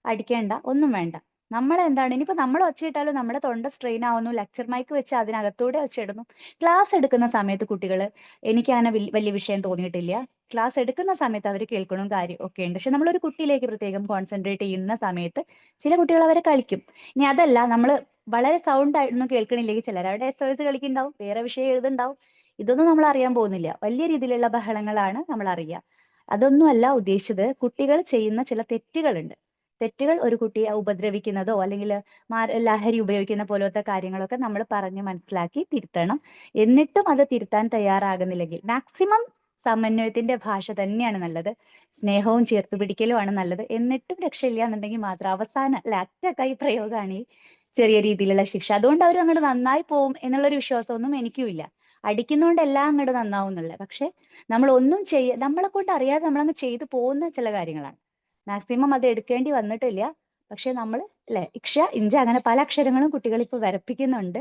അടിക്കേണ്ട, ഒന്നും വേണ്ട. നമ്മളെന്താണ്, ഇനിയിപ്പോ നമ്മൾ ഒച്ചയിട്ടാലും നമ്മുടെ തൊണ്ട സ്ട്രെയിൻ ആവുന്നു, ലെക്ചർ മൈക്ക് വെച്ച് അതിനകത്തൂടെ ഒച്ചയിടുന്നു. ക്ലാസ് എടുക്കുന്ന സമയത്ത് കുട്ടികൾ, എനിക്ക് അങ്ങനെ വലിയ വിഷയം തോന്നിയിട്ടില്ല. ക്ലാസ് എടുക്കുന്ന സമയത്ത് അവർ കേൾക്കണം, കാര്യം ഒക്കെ ഉണ്ട്. പക്ഷെ നമ്മളൊരു കുട്ടിയിലേക്ക് പ്രത്യേകം കോൺസെൻട്രേറ്റ് ചെയ്യുന്ന സമയത്ത് ചില കുട്ടികൾ അവരെ കളിക്കും. ഇനി അതല്ല, നമ്മൾ വളരെ സൗണ്ട് ആയിട്ടൊന്നും കേൾക്കണില്ലെങ്കിൽ ചിലർ അവിടെ SOS കളിക്കുന്നുണ്ടാവും, വേറെ വിഷയം എഴുതുണ്ടാവും. ഇതൊന്നും നമ്മൾ അറിയാൻ പോകുന്നില്ല. വലിയ രീതിയിലുള്ള ബഹളങ്ങളാണ് നമ്മൾ അറിയുക. അതൊന്നുമല്ല ഉദ്ദേശിച്ചത്. കുട്ടികൾ ചെയ്യുന്ന ചില തെറ്റുകൾ ഒരു കുട്ടിയെ ഉപദ്രവിക്കുന്നതോ അല്ലെങ്കിൽ ലഹരി ഉപയോഗിക്കുന്ന പോലത്തെ കാര്യങ്ങളൊക്കെ നമ്മൾ പറഞ്ഞ് മനസ്സിലാക്കി തിരുത്തണം. എന്നിട്ടും അത് തിരുത്താൻ തയ്യാറാകുന്നില്ലെങ്കിൽ മാക്സിമം സമന്വയത്തിന്റെ ഭാഷ തന്നെയാണ് നല്ലത്, സ്നേഹവും ചേർത്ത് പിടിക്കലുമാണ് നല്ലത്. എന്നിട്ടും രക്ഷയില്ല എന്നുണ്ടെങ്കിൽ മാത്രം അവസാന അറ്റ കൈ പ്രയോഗമാണ് ഈ ചെറിയ രീതിയിലുള്ള ശിക്ഷ. അതുകൊണ്ട് അവർ അങ്ങോട്ട് നന്നായി പോവും എന്നുള്ളൊരു വിശ്വാസമൊന്നും എനിക്കും ഇല്ല. അടിക്കുന്നതുകൊണ്ട് എല്ലാം അങ്ങോട്ട് നന്നാവും എന്നുള്ളത്. പക്ഷെ നമ്മൾ ഒന്നും നമ്മളെ കൊണ്ട് അറിയാതെ നമ്മളങ്ങ് ചെയ്തു പോകുന്ന ചില കാര്യങ്ങളാണ്. മാക്സിമം അത് എടുക്കേണ്ടി വന്നിട്ടില്ല. പക്ഷെ നമ്മൾ ഇക്ഷ, ഇഞ്ച, അങ്ങനെ പല അക്ഷരങ്ങളും കുട്ടികൾ ഇപ്പൊ വരപ്പിക്കുന്നുണ്ട്.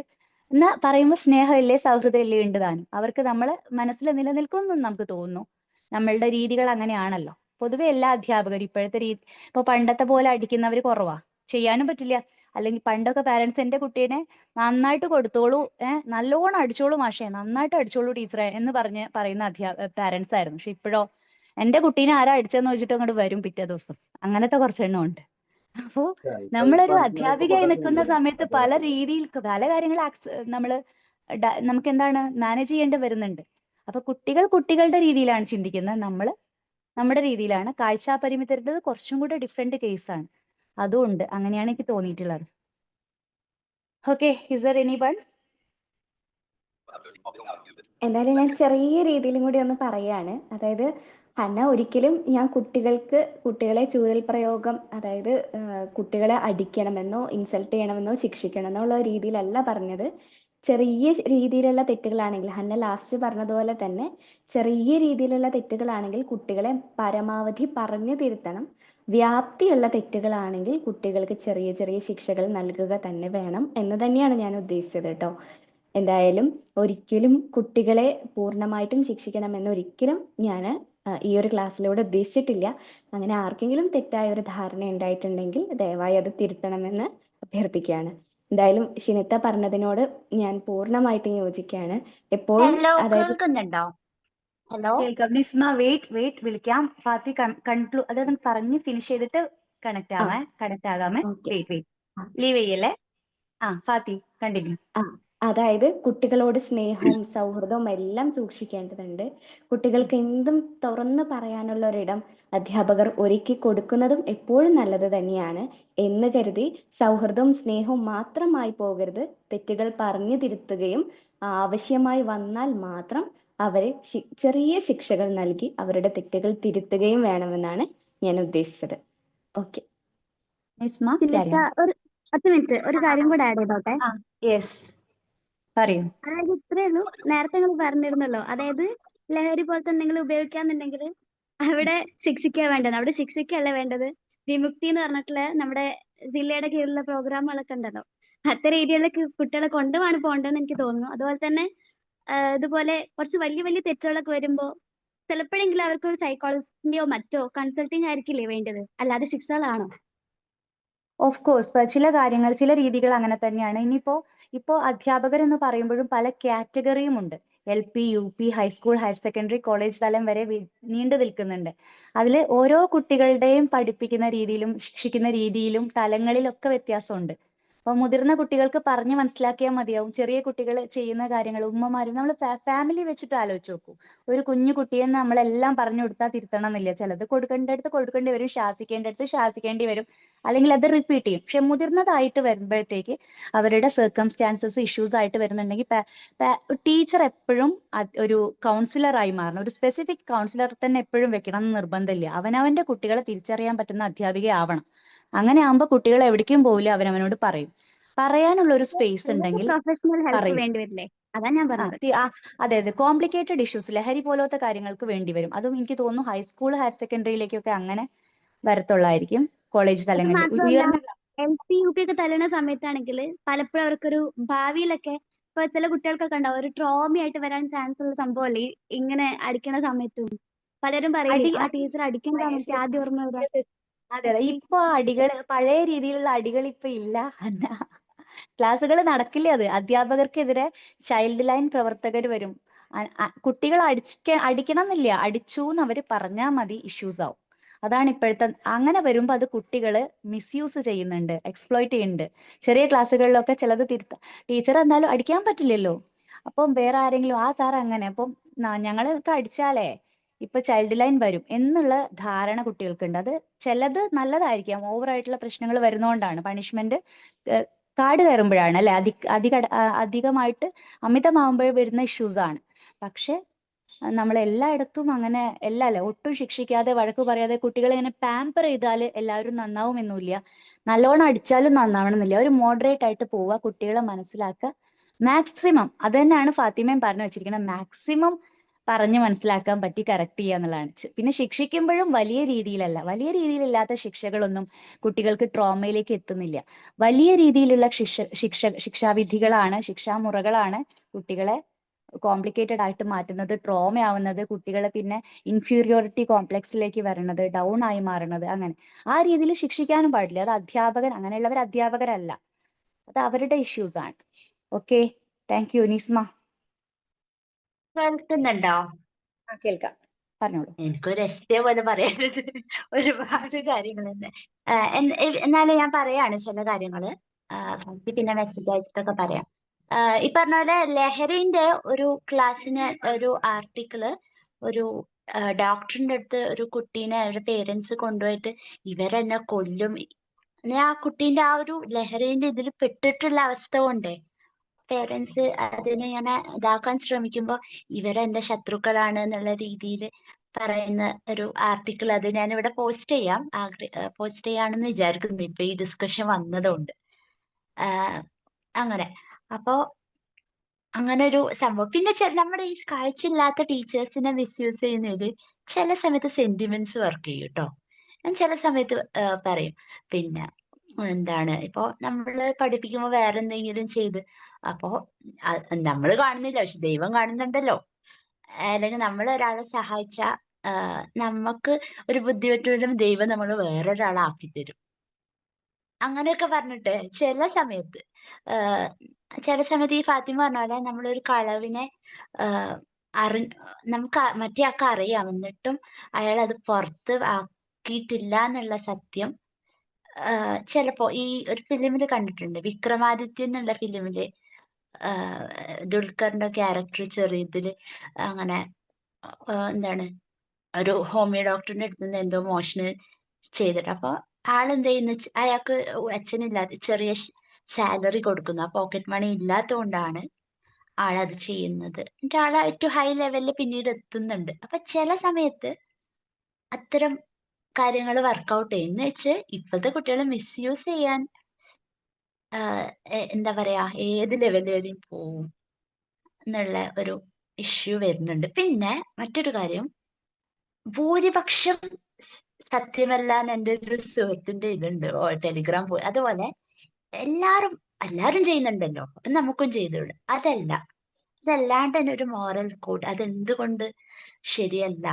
എന്നാ പറയുമ്പോൾ സ്നേഹമില്ലേ സൗഹൃദമില്ലേ ഉണ്ട് താനും. അവർക്ക് നമ്മളെ മനസ്സിൽ നിലനിൽക്കുന്നു നമുക്ക് തോന്നുന്നു. നമ്മളുടെ രീതികൾ അങ്ങനെയാണല്ലോ. പൊതുവെ എല്ലാ അധ്യാപകരും ഇപ്പോഴത്തെ ഇപ്പൊ പണ്ടത്തെ പോലെ അടിക്കുന്നവർ കുറവാ. ചെയ്യാനും പറ്റില്ല. അല്ലെങ്കിൽ പണ്ടൊക്കെ പാരന്റ്സ് എന്റെ കുട്ടീനെ നന്നായിട്ട് കൊടുത്തോളൂ, നല്ലോണം അടിച്ചോളൂ മാഷേ, നന്നായിട്ട് അടിച്ചോളൂ ടീച്ചറെ എന്ന് പറയുന്ന പാരന്റ്സ് ആയിരുന്നു. പക്ഷെ ഇപ്പോഴോ എന്റെ കുട്ടീനെ ആരാ അടിച്ചെന്ന് ചോദിച്ചിട്ട് അങ്ങോട്ട് വരും പിറ്റേ ദിവസം. അങ്ങനത്തെ കുറച്ചെണ്ണം ഉണ്ട്. അപ്പോ നമ്മളൊരു അധ്യാപികയായി നിൽക്കുന്ന സമയത്ത് പല രീതിയിൽ പല കാര്യങ്ങൾ നമ്മള് നമുക്ക് എന്താണ് മാനേജ് ചെയ്യേണ്ടി വരുന്നുണ്ട്. അപ്പൊ കുട്ടികൾ കുട്ടികളുടെ രീതിയിലാണ് ചിന്തിക്കുന്നത്, നമ്മള് നമ്മുടെ രീതിയിലാണ്. കാഴ്ചാ പരിമിതരുടേത് കുറച്ചും കൂടെ ഡിഫറെന്റ് കേസാണ്. അതുകൊണ്ട് അങ്ങനെയാണ് എനിക്ക് തോന്നിയിട്ടുള്ളത്. Okay, is there anyone? എന്തായാലും ഞാൻ ചെറിയ രീതിയിലും കൂടി ഒന്ന് പറയാണ്. അതായത് ഹന്ന, ഒരിക്കലും ഞാൻ കുട്ടികളെ ചൂരൽ പ്രയോഗം, അതായത് കുട്ടികളെ അടിക്കണമെന്നോ ഇൻസൾട്ട് ചെയ്യണമെന്നോ ശിക്ഷിക്കണമെന്നോ ഉള്ള രീതിയിലല്ല പറഞ്ഞത്. ചെറിയ രീതിയിലുള്ള തെറ്റുകളാണെങ്കിൽ, ഹന്ന ലാസ്റ്റ് പറഞ്ഞതുപോലെ തന്നെ ചെറിയ രീതിയിലുള്ള തെറ്റുകളാണെങ്കിൽ കുട്ടികളെ പരമാവധി പറഞ്ഞു തിരുത്തണം. വ്യാപ്തിയുള്ള തെറ്റുകളാണെങ്കിൽ കുട്ടികൾക്ക് ചെറിയ ചെറിയ ശിക്ഷകൾ നൽകുക തന്നെ വേണം എന്ന് തന്നെയാണ് ഞാൻ ഉദ്ദേശിച്ചത് കേട്ടോ. എന്തായാലും ഒരിക്കലും കുട്ടികളെ പൂർണ്ണമായിട്ടും ശിക്ഷിക്കണമെന്ന് ഒരിക്കലും ഞാൻ ഈ ഒരു ക്ലാസ്സിലൂടെ ഉദ്ദേശിച്ചിട്ടില്ല. അങ്ങനെ ആർക്കെങ്കിലും തെറ്റായ ഒരു ധാരണ ഉണ്ടായിട്ടുണ്ടെങ്കിൽ ദയവായി അത് തിരുത്തണമെന്ന് അഭ്യർത്ഥിക്കുകയാണ്. എന്തായാലും ഷിനിത്ത പറഞ്ഞതിനോട് ഞാൻ പൂർണ്ണമായിട്ടും യോജിക്കുകയാണ്. എപ്പോഴും ഹലോ, അതായത് കേൾക്കുന്നുണ്ടോ? ഹലോ, കേൾക്കാം. നിസ്മ വെയിറ്റ് വിളിക്കാം. ഫാത്തി അതായത് പറഞ്ഞ് ഫിനിഷ് ചെയ്തിട്ട് കണക്ട് ആകാമേ. ഓക്കെ. വെയിറ്റ് ലീവ് ചെയ്യല്ലേ. ഫാത്തി കണ്ടിന്യൂ. അതായത് കുട്ടികളോട് സ്നേഹവും സൗഹൃദവും എല്ലാം സൂക്ഷിക്കേണ്ടതുണ്ട്. കുട്ടികൾക്ക് എന്തും തുറന്നു പറയാനുള്ള ഒരിടം അധ്യാപകർ ഒരുക്കി കൊടുക്കുന്നതും എപ്പോഴും നല്ലത് തന്നെയാണ് എന്ന് കരുതി സൗഹൃദവും സ്നേഹവും മാത്രമായി പോകരുത്. തെറ്റുകൾ പറഞ്ഞു തിരുത്തുകയും ആവശ്യമായി വന്നാൽ മാത്രം അവരെ ചെറിയ ശിക്ഷകൾ നൽകി അവരുടെ തെറ്റുകൾ തിരുത്തുകയും വേണമെന്നാണ് ഞാൻ ഉദ്ദേശിച്ചത്. ഓക്കെ. നിസ്മ, ഷിനിത്ത, ഒരു 10 മിനിറ്റ് ഒരു കാര്യം കൂടെ ആഡ് ചെയ്തോട്ടെ. യെസ്, പറയൂ. അതായത് ഇത്രേ ഉള്ളൂ. നേരത്തെ നിങ്ങൾ പറഞ്ഞിരുന്നല്ലോ, അതായത് ലഹരി പോലത്തെ എന്തെങ്കിലും ഉപയോഗിക്കാന്നുണ്ടെങ്കിൽ അവിടെ ശിക്ഷിക്കുക വേണ്ടത്. അവിടെ ശിക്ഷിക്കല്ല വേണ്ടത്, വിമുക്തി എന്ന് പറഞ്ഞിട്ടുള്ള നമ്മുടെ ജില്ലയുടെ കീഴിലുള്ള പ്രോഗ്രാമുകളൊക്കെ ഉണ്ടല്ലോ, അത്തരം രീതിയിലുള്ള കുട്ടികളെ കൊണ്ടുമാണ് പോകേണ്ടതെന്ന് എനിക്ക് തോന്നുന്നു. അതുപോലെ തന്നെ ഇതുപോലെ കുറച്ച് വലിയ വലിയ തെറ്റുകളൊക്കെ വരുമ്പോ ചിലപ്പോഴെങ്കിലും അവർക്ക് ഒരു സൈക്കോളജിസ്റ്റിന്റെയോ മറ്റോ കൺസൾട്ടിങ് ആയിരിക്കില്ലേ വേണ്ടത്, അല്ലാതെ ശിക്ഷകളാണോ? ഓഫ് കോഴ്സ്, ചില രീതികൾ അങ്ങനെ തന്നെയാണ്. ഇപ്പോ അധ്യാപകർ എന്ന് പറയുമ്പോഴും പല കാറ്റഗറിയും ഉണ്ട്. LP, UP, high school, higher secondary, college തലം വരെ നീണ്ടു നിൽക്കുന്നുണ്ട്. അതിൽ ഓരോ കുട്ടികളുടെയും പഠിപ്പിക്കുന്ന രീതിയിലും ശിക്ഷിക്കുന്ന രീതിയിലും തലങ്ങളിലൊക്കെ വ്യത്യാസമുണ്ട്. അപ്പോൾ മുതിർന്ന കുട്ടികൾക്ക് പറഞ്ഞ് മനസ്സിലാക്കിയാൽ മതിയാവും. ചെറിയ കുട്ടികൾ ചെയ്യുന്ന കാര്യങ്ങൾ ഉമ്മമാരും നമ്മൾ ഫാമിലി വെച്ചിട്ട് ആലോചിച്ച് നോക്കൂ. ഒരു കുഞ്ഞു കുട്ടിയെ നമ്മളെല്ലാം പറഞ്ഞു കൊടുത്താൽ തിരുത്തണം എന്നില്ല. ചിലത് കൊടുക്കേണ്ടടുത്ത് കൊടുക്കേണ്ടി വരും, ശാസിക്കേണ്ടടുത്ത് ശാസിക്കേണ്ടി വരും, അല്ലെങ്കിൽ അത് റിപ്പീറ്റ് ചെയ്യും. പക്ഷെ മുതിർന്നതായിട്ട് വരുമ്പോഴത്തേക്ക് അവരുടെ സർക്കംസ്റ്റാൻസസ് ഇഷ്യൂസ് ആയിട്ട് വരുന്നുണ്ടെങ്കിൽ ടീച്ചർ എപ്പോഴും ഒരു കൗൺസിലറായി മാറണം. ഒരു സ്പെസിഫിക് കൗൺസിലർ തന്നെ എപ്പോഴും വെക്കണം എന്ന് നിർബന്ധമില്ല. അവനവന്റെ കുട്ടികളെ തിരിച്ചറിയാൻ പറ്റുന്ന അധ്യാപികയാവണം. അങ്ങനെ ആകുമ്പോൾ കുട്ടികൾ എവിടേക്കും പോവില്ല, അവനവനോട് പറയും. പറയാനുള്ള ഒരു സ്പേസ് ഉണ്ടെങ്കിൽ പ്രൊഫഷണൽ ഹെൽപ്പ് പറയും. വേണ്ടി വരില്ലേ? അതാ ഞാൻ പറഞ്ഞത്. അതെ, കോംപ്ലിക്കേറ്റഡ് ഇഷ്യൂസ്, ലഹരി പോലത്തെ കാര്യങ്ങൾക്ക് വേണ്ടി വരും. അതും എനിക്ക് തോന്നുന്നു ഹൈസ്കൂൾ, ഹയർ സെക്കൻഡറിയിലേക്കൊക്കെ അങ്ങനെ വരത്തുള്ളായിരിക്കും. കോളേജ് അത് തലങ്ങളിൽ മാത്രമല്ല, LP, UP ഒക്കെ തല്ലുന്ന സമയത്താണെങ്കിൽ പലപ്പോഴും അവർക്കൊരു ഭാവിയിലൊക്കെ ഇപ്പൊ ചില കുട്ടികൾക്കൊക്കെ ഉണ്ടാവും ഒരു ട്രോമയായിട്ട് വരാൻ ചാൻസ് ഉള്ള സംഭവമല്ലേ ഇങ്ങനെ അടിക്കണ സമയത്തും. പലരും പറയില്ലേ, ആ ടീച്ചർ അടിക്കുന്ന സമയത്ത് ആദ്യം ഓർമ്മ വരിക. അതെ, ഇപ്പൊ പഴയ രീതിയിലുള്ള അടികൾ ഇപ്പൊ ഇല്ല. ക്ലാസ്സുകൾ നടക്കില്ല. അത് അധ്യാപകർക്കെതിരെ ചൈൽഡ് ലൈൻ പ്രവർത്തകർ വരും. കുട്ടികൾ അടിക്കണം എന്നില്ല, അടിച്ചു എന്ന് അവര് പറഞ്ഞാൽ മതി, ഇഷ്യൂസ് ആവും. അതാണ് ഇപ്പോഴത്തെ. അങ്ങനെ വരുമ്പോ അത് കുട്ടികള് മിസ്യൂസ് ചെയ്യുന്നുണ്ട്, എക്സ്പ്ലോയിറ്റ് ചെയ്യുന്നുണ്ട്. ചെറിയ ക്ലാസ്സുകളിലൊക്കെ ചിലത് ടീച്ചർ എന്നാലും അടിക്കാൻ പറ്റില്ലല്ലോ, അപ്പം വേറെ ആരെങ്കിലും സാർ അങ്ങനെ, അപ്പം ഞങ്ങളൊക്കെ അടിച്ചാലേ ഇപ്പൊ ചൈൽഡ് ലൈൻ വരും എന്നുള്ള ധാരണ കുട്ടികൾക്കുണ്ട്. അത് ചിലത് നല്ലതായിരിക്കാം, ഓവറായിട്ടുള്ള പ്രശ്നങ്ങൾ വരുന്നതുകൊണ്ടാണ്. പണിഷ്മെന്റ് കാട് കയറുമ്പോഴാണ് അല്ലെ, അധികമായിട്ട് അമിതമാകുമ്പോൾ വരുന്ന ഇഷ്യൂസ് ആണ്. പക്ഷെ നമ്മൾ എല്ലായിടത്തും അങ്ങനെ അല്ലേ, ഒട്ടും ശിക്ഷിക്കാതെ വഴക്ക് പറയാതെ കുട്ടികളെ ഇങ്ങനെ പാമ്പർ ചെയ്താൽ എല്ലാവരും നന്നാവുമെന്നില്ല. നല്ലോണം അടിച്ചാലും നന്നാവണമെന്നില്ല. ഒരു മോഡറേറ്റ് ആയിട്ട് പോവുക, കുട്ടികളെ മനസ്സിലാക്കുക. മാക്സിമം അത് തന്നെയാണ് ഫാത്തിമയും പറഞ്ഞു വെച്ചിരിക്കുന്നത്, മാക്സിമം പറഞ്ഞ് മനസ്സിലാക്കാൻ പറ്റി കറക്റ്റ് ചെയ്യുക എന്നുള്ളതാണ്. പിന്നെ ശിക്ഷിക്കുമ്പോഴും വലിയ രീതിയിലില്ലാത്ത ശിക്ഷകളൊന്നും കുട്ടികൾക്ക് ട്രോമയിലേക്ക് എത്തുന്നില്ല. വലിയ രീതിയിലുള്ള ശിക്ഷാവിധികളാണ്, ശിക്ഷാമുറകളാണ് കുട്ടികളെ കോംപ്ലിക്കേറ്റഡ് ആയിട്ട് മാറ്റുന്നത്, ട്രോമ ആവുന്നത്, കുട്ടികൾ പിന്നെ ഇൻഫീരിയോറിറ്റി കോംപ്ലക്സിലേക്ക് വരുന്നത്, ഡൗൺ ആയി മാറുന്നത്, അങ്ങനെ ആ രീതിയിൽ ശിക്ഷിക്കാനും പാടില്ല. അത് അധ്യാപകൻ, അങ്ങനെയുള്ളവർ അധ്യാപകരല്ല, അത് അവരുടെ ഇഷ്യൂസ് ആണ്. Okay, thank you. നിസ്മ. കേൾക്കുന്നുണ്ടോ? കേൾക്കാം, പറഞ്ഞോളൂ. എനിക്കൊരു എസ്സേ പോലെ പറയാനുണ്ട്. ഒരുപാട് കാര്യങ്ങളുണ്ട്. എന്നാലും ഞാൻ പറയാണ് ചില കാര്യങ്ങള്. ബാക്കി പിന്നെ മെസ്സേജ് ആയിട്ടൊക്കെ പറയാം. ഈ പറഞ്ഞ പോലെ ലഹരിന്റെ ഒരു ക്ലാസ്സിന് ഒരു ആർട്ടിക്കിള് ഒരു ഡോക്ടറിന്റെ അടുത്ത് ഒരു കുട്ടീനെ അവരുടെ പേരൻസ് കൊണ്ടുപോയിട്ട് ഇവരെന്നെ കൊല്ലും, ആ കുട്ടീന്റെ ആ ഒരു ലഹരിന്റെ ഇതിൽ പെട്ടിട്ടുള്ള അവസ്ഥ കൊണ്ടേ പേരൻസ് അതിനെ ഇങ്ങനെ ഇതാക്കാൻ ശ്രമിക്കുമ്പോ ഇവരെന്റെ ശത്രുക്കളാണ് എന്നുള്ള രീതിയിൽ പറയുന്ന ഒരു ആർട്ടിക്കിൾ, അത് ഞാൻ ഇവിടെ പോസ്റ്റ് ചെയ്യാം. പോസ്റ്റ് ചെയ്യാണെന്ന് വിചാരിക്കുന്നു ഇപ്പൊ ഈ ഡിസ്കഷൻ വന്നതുകൊണ്ട്. അങ്ങനെ അപ്പോ അങ്ങനെ ഒരു സംഭവം. പിന്നെ നമ്മുടെ ഈ കാഴ്ചയില്ലാത്ത ടീച്ചേഴ്സിനെ മിസ്യൂസ് ചെയ്യുന്നതിൽ ചില സമയത്ത് സെന്റിമെന്റ്സ് വർക്ക് ചെയ്യും കേട്ടോ. ഞാൻ ചില സമയത്ത് പറയും, പിന്നെ എന്താണ് ഇപ്പൊ നമ്മള് പഠിപ്പിക്കുമ്പോ വേറെ എന്തെങ്കിലും ചെയ്ത്, അപ്പോ നമ്മൾ കാണുന്നില്ല പക്ഷെ ദൈവം കാണുന്നുണ്ടല്ലോ. അല്ലെങ്കിൽ നമ്മൾ ഒരാളെ സഹായിച്ച നമുക്ക് ഒരു ബുദ്ധിമുട്ടും ദൈവം നമ്മൾ വേറൊരാളെ ആക്കി തരും. അങ്ങനെയൊക്കെ പറഞ്ഞിട്ട് ചില സമയത്ത് ഈ ഫാത്തിമ പറഞ്ഞ പോലെ നമ്മളൊരു കളവിനെ നമുക്ക് മറ്റേ ആൾക്ക് അറിയാം, എന്നിട്ടും അയാൾ അത് പുറത്ത് ആക്കിയിട്ടില്ല എന്നുള്ള സത്യം ചിലപ്പോ ഈ ഒരു ഫിലിമില് കണ്ടിട്ടുണ്ട്, വിക്രമാദിത്യ എന്നുള്ള ഫിലിമില് ദുൽഖറിന്റെ ക്യാരക്ടർ ചെറിയതില് അങ്ങനെ എന്താണ് ഒരു ഹോമിയോ ഡോക്ടറിന്റെ അടുത്ത് നിന്ന് എന്തോ മോഷണം ചെയ്തിട്ട്, അപ്പൊ ആളെന്ത് ചെയ്യുന്ന അയാൾക്ക് അച്ഛനില്ലാതെ ചെറിയ സാലറി കൊടുക്കുന്നു, ആ പോക്കറ്റ് മണി ഇല്ലാത്തതുകൊണ്ടാണ് ആളത് ചെയ്യുന്നത്. എന്നിട്ട് ആള് ഏറ്റവും ഹൈ ലെവലിൽ പിന്നീട് എത്തുന്നുണ്ട്. അപ്പൊ ചില സമയത്ത് അത്തരം കാര്യങ്ങൾ വർക്കൗട്ട് ചെയ്യും. എന്ന് വെച്ച് ഇപ്പോഴത്തെ കുട്ടികളെ മിസ്യൂസ് ചെയ്യാൻ എന്താ പറയാ ഏത് ലെവൽ വരെയും പോവും എന്നുള്ള ഒരു ഇഷ്യൂ വരുന്നുണ്ട്. പിന്നെ മറ്റൊരു കാര്യം, ഭൂരിപക്ഷം സത്യമല്ല എന്ന് എൻ്റെ ഒരു സുഹൃത്തിന്റെ ഇതുണ്ട്, ടെലിഗ്രാം പോയി. അതുപോലെ എല്ലാരും ചെയ്യുന്നുണ്ടല്ലോ, അപ്പൊ നമുക്കും ചെയ്തോളൂ. അതല്ലാണ്ട് തന്നെ ഒരു മോറൽ കോഡ്, അതെന്തുകൊണ്ട് ശരിയല്ല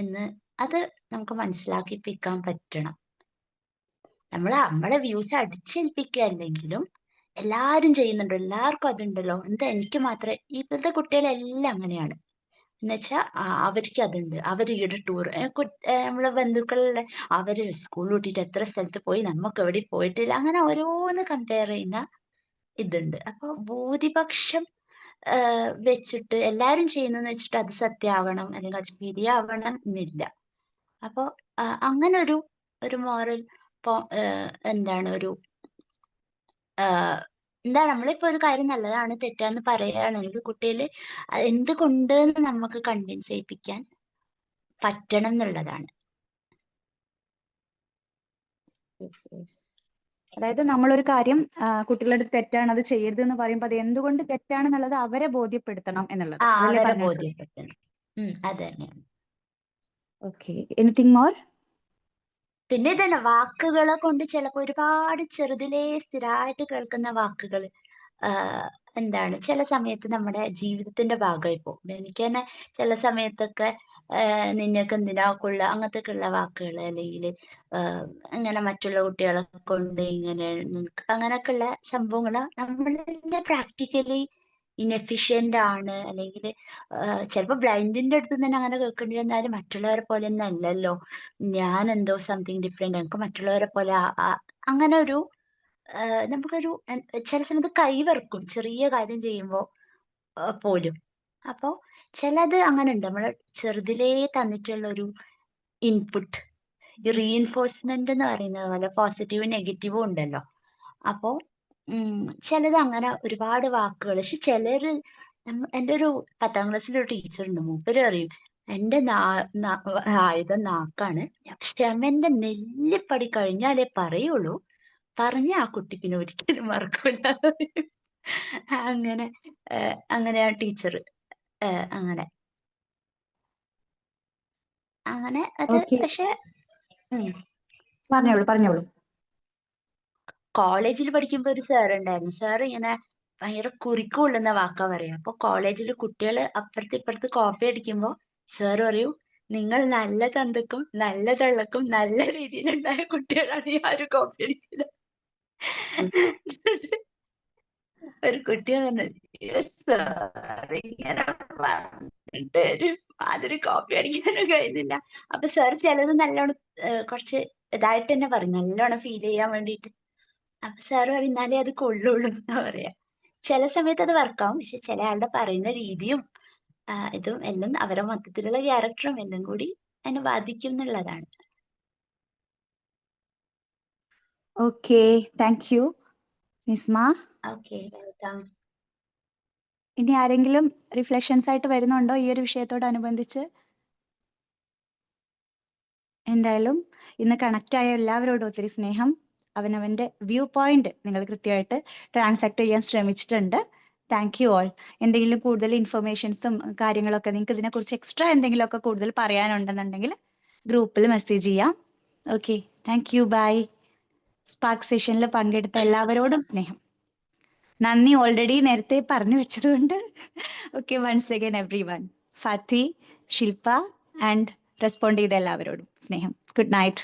എന്ന് അത് നമുക്ക് മനസ്സിലാക്കിപ്പിക്കാൻ പറ്റണം. നമ്മളെ വ്യൂസ് അടിച്ചേൽപ്പിക്കുക അല്ലെങ്കിലും എല്ലാരും ചെയ്യുന്നുണ്ടോ, എല്ലാവർക്കും അതുണ്ടല്ലോ, എന്താ എനിക്ക് മാത്രമേ, ഇപ്പോഴത്തെ കുട്ടികളെല്ലാം അങ്ങനെയാണ്. എന്നുവെച്ചാ അവർക്ക് അതുണ്ട്, അവർ ഈയൊരു ടൂർ, നമ്മളെ ബന്ധുക്കളുടെ അവര് സ്കൂൾ വിട്ടിട്ട് എത്ര സ്ഥലത്ത് പോയി, നമുക്ക് എവിടെ പോയിട്ടില്ല, അങ്ങനെ ഓരോന്ന് കമ്പയർ ചെയ്യുന്ന ഇതുണ്ട്. അപ്പൊ ഭൂരിപക്ഷം വെച്ചിട്ട് എല്ലാരും ചെയ്യുന്നെന്ന് വെച്ചിട്ട് അത് സത്യമാവണം അല്ലെങ്കിൽ അത് ശരിയാവണം എന്നില്ല. അപ്പൊ അങ്ങനെ ഒരു മോറൽ എന്താണ് ഒരു എന്താ നമ്മളിപ്പോ ഒരു കാര്യം നല്ലതാണ് തെറ്റാന്ന് പറയുകയാണെങ്കിൽ കുട്ടികള് എന്തുകൊണ്ട് നമുക്ക് കൺവിൻസ് ചെയ്യിപ്പിക്കാൻ പറ്റണം എന്നുള്ളതാണ്. അതായത് നമ്മളൊരു കാര്യം കുട്ടികളുടെ അടുത്ത് തെറ്റാണ്, അത് ചെയ്യരുത് എന്ന് പറയുമ്പോൾ അത് എന്തുകൊണ്ട് തെറ്റാണെന്നുള്ളത് അവരെ ബോധ്യപ്പെടുത്തണം എന്നുള്ളത്. അതല്ലേ അവരെ പറഞ്ഞത്? ബോധ്യപ്പെടുത്തണം. അത് തന്നെയാണ്. Okay, anything more? പിന്നെ ഇതന്നെ വാക്കുകളെ കൊണ്ട് ചിലപ്പോ ഒരുപാട് ചെറുതിലേ സ്ഥിരമായിട്ട് കേൾക്കുന്ന വാക്കുകൾ എന്താണ് ചില സമയത്ത് നമ്മുടെ ജീവിതത്തിന്റെ ഭാഗമായി പോകും. എനിക്ക് തന്നെ ചില സമയത്തൊക്കെ നിന്നൊക്കെ എന്തിനാക്കുള്ള അങ്ങനത്തെ ഉള്ള വാക്കുകൾ, അല്ലെങ്കിൽ ഇങ്ങനെ മറ്റുള്ള കുട്ടികളെ കൊണ്ട് ഇങ്ങനെ അങ്ങനെയൊക്കെ ഉള്ള സംഭവങ്ങൾ നമ്മളെ പ്രാക്ടിക്കലി ഇൻഎഫിഷ്യന്റ് ആണ്, അല്ലെങ്കിൽ ചിലപ്പോൾ ബ്ലൈൻഡിന്റെ അടുത്ത് തന്നെ അങ്ങനെ കേൾക്കേണ്ടി വന്നാലും മറ്റുള്ളവരെ പോലെ ഒന്നും അല്ലല്ലോ, ഞാൻ എന്തോ സംതിങ് ഡിഫറെന്റ്, എനിക്ക് മറ്റുള്ളവരെ പോലെ അങ്ങനെ ഒരു നമുക്കൊരു ചില സമയത്ത് കൈവെറുക്കും ചെറിയ കാര്യം ചെയ്യുമ്പോൾ പോലും. അപ്പോ ചിലത് അങ്ങനെ ഉണ്ട്, നമ്മള് ചെറുതിലേ തന്നിട്ടുള്ള ഒരു ഇൻപുട്ട്, ഈ റീഇൻഫോഴ്സ്മെന്റ് എന്ന് പറയുന്നത് പോലെ പോസിറ്റീവും നെഗറ്റീവും ഉണ്ടല്ലോ. അപ്പോ ചിലത് അങ്ങനെ ഒരുപാട് വാക്കുകൾ, പക്ഷെ ചിലര് എൻ്റെ ഒരു 10ാം ക്ലാസ്സിലൊരു ടീച്ചർ ഉണ്ട്, മൂപ്പര് പറയും എന്റെ ആയുധം നാക്കാണ്, ക്ഷമന്റെ നെല്ലിപ്പടി കഴിഞ്ഞാലേ പറയുള്ളൂ, പറഞ്ഞ ആ കുട്ടി പിന്നെ ഒരിക്കലും മറക്കൂല. അങ്ങനെ ആ ടീച്ചർ അങ്ങനെ അത്. പക്ഷെ പറഞ്ഞോളൂ. കോളേജിൽ പഠിക്കുമ്പോ ഒരു സാർ ഉണ്ടായിരുന്നു. സാർ ഇങ്ങനെ ഭയങ്കര കുറിക്കുള്ളുന്ന വാക്കാ പറയാ. അപ്പൊ കോളേജിൽ കുട്ടികൾ അപ്പുറത്ത് ഇപ്പുറത്ത് കോപ്പി അടിക്കുമ്പോ സാർ പറയും, നിങ്ങൾ നല്ല തന്തക്കും നല്ല തള്ളക്കും നല്ല രീതിയിലുണ്ടായ കുട്ടികളാണ് ഈ ആരും കോപ്പി അടിക്കില്ല. ഒരു കുട്ടി പറഞ്ഞു, ഇങ്ങനെ പറഞ്ഞിട്ട് ഒരു മാതിരി കോപ്പി അടിക്കാനും കഴിയുന്നില്ല. അപ്പൊ സാർ ചിലത് നല്ലോണം കുറച്ച് ഇതായിട്ട് തന്നെ പറയും, നല്ലോണം ഫീൽ ചെയ്യാൻ വേണ്ടിയിട്ട്. അപ്പൊ സാറ് പറയും, എന്നാലേ അത് കൊള്ളുള്ളൂ എന്നാ പറയാ. ചില സമയത്ത് അത് വർക്കാവും, പക്ഷെ ചില ആളുടെ പറയുന്ന രീതിയും ഇതും എല്ലാം അവരുടെ മൊത്തത്തിലുള്ള ക്യാരക്ടറും എല്ലാം കൂടി അതിനെ ബാധിക്കും എന്നുള്ളതാണ്. Okay, thank you Nisma. Okay, welcome. ഇനി ആരെങ്കിലും റിഫ്ലക്ഷൻസ് ആയിട്ട് വരുന്നുണ്ടോ ഈ ഒരു വിഷയത്തോടനുബന്ധിച്ച്? എന്തായാലും ഇന്ന് കണക്റ്റ് ആയ എല്ലാവരോടും ഒത്തിരി സ്നേഹം. അവനവൻ്റെ വ്യൂ പോയിന്റ് നിങ്ങൾ കൃത്യമായിട്ട് ട്രാൻസാക്ട് ചെയ്യാൻ ശ്രമിച്ചിട്ടുണ്ട്. Thank you all. എന്തെങ്കിലും കൂടുതൽ ഇൻഫർമേഷൻസും കാര്യങ്ങളൊക്കെ നിങ്ങൾക്ക് ഇതിനെക്കുറിച്ച് എക്സ്ട്രാ എന്തെങ്കിലുമൊക്കെ കൂടുതൽ പറയാനുണ്ടെന്നുണ്ടെങ്കിൽ ഗ്രൂപ്പിൽ മെസ്സേജ് ചെയ്യാം. Okay, thank you, bye. Spark സെഷനിൽ പങ്കെടുത്ത എല്ലാവരോടും സ്നേഹം. നന്ദി ഓൾറെഡി നേരത്തെ പറഞ്ഞു വെച്ചതുകൊണ്ട്. Okay, once again everyone. Fathi, Shilpa and respond ചെയ്ത എല്ലാവരോടും സ്നേഹം. Good night.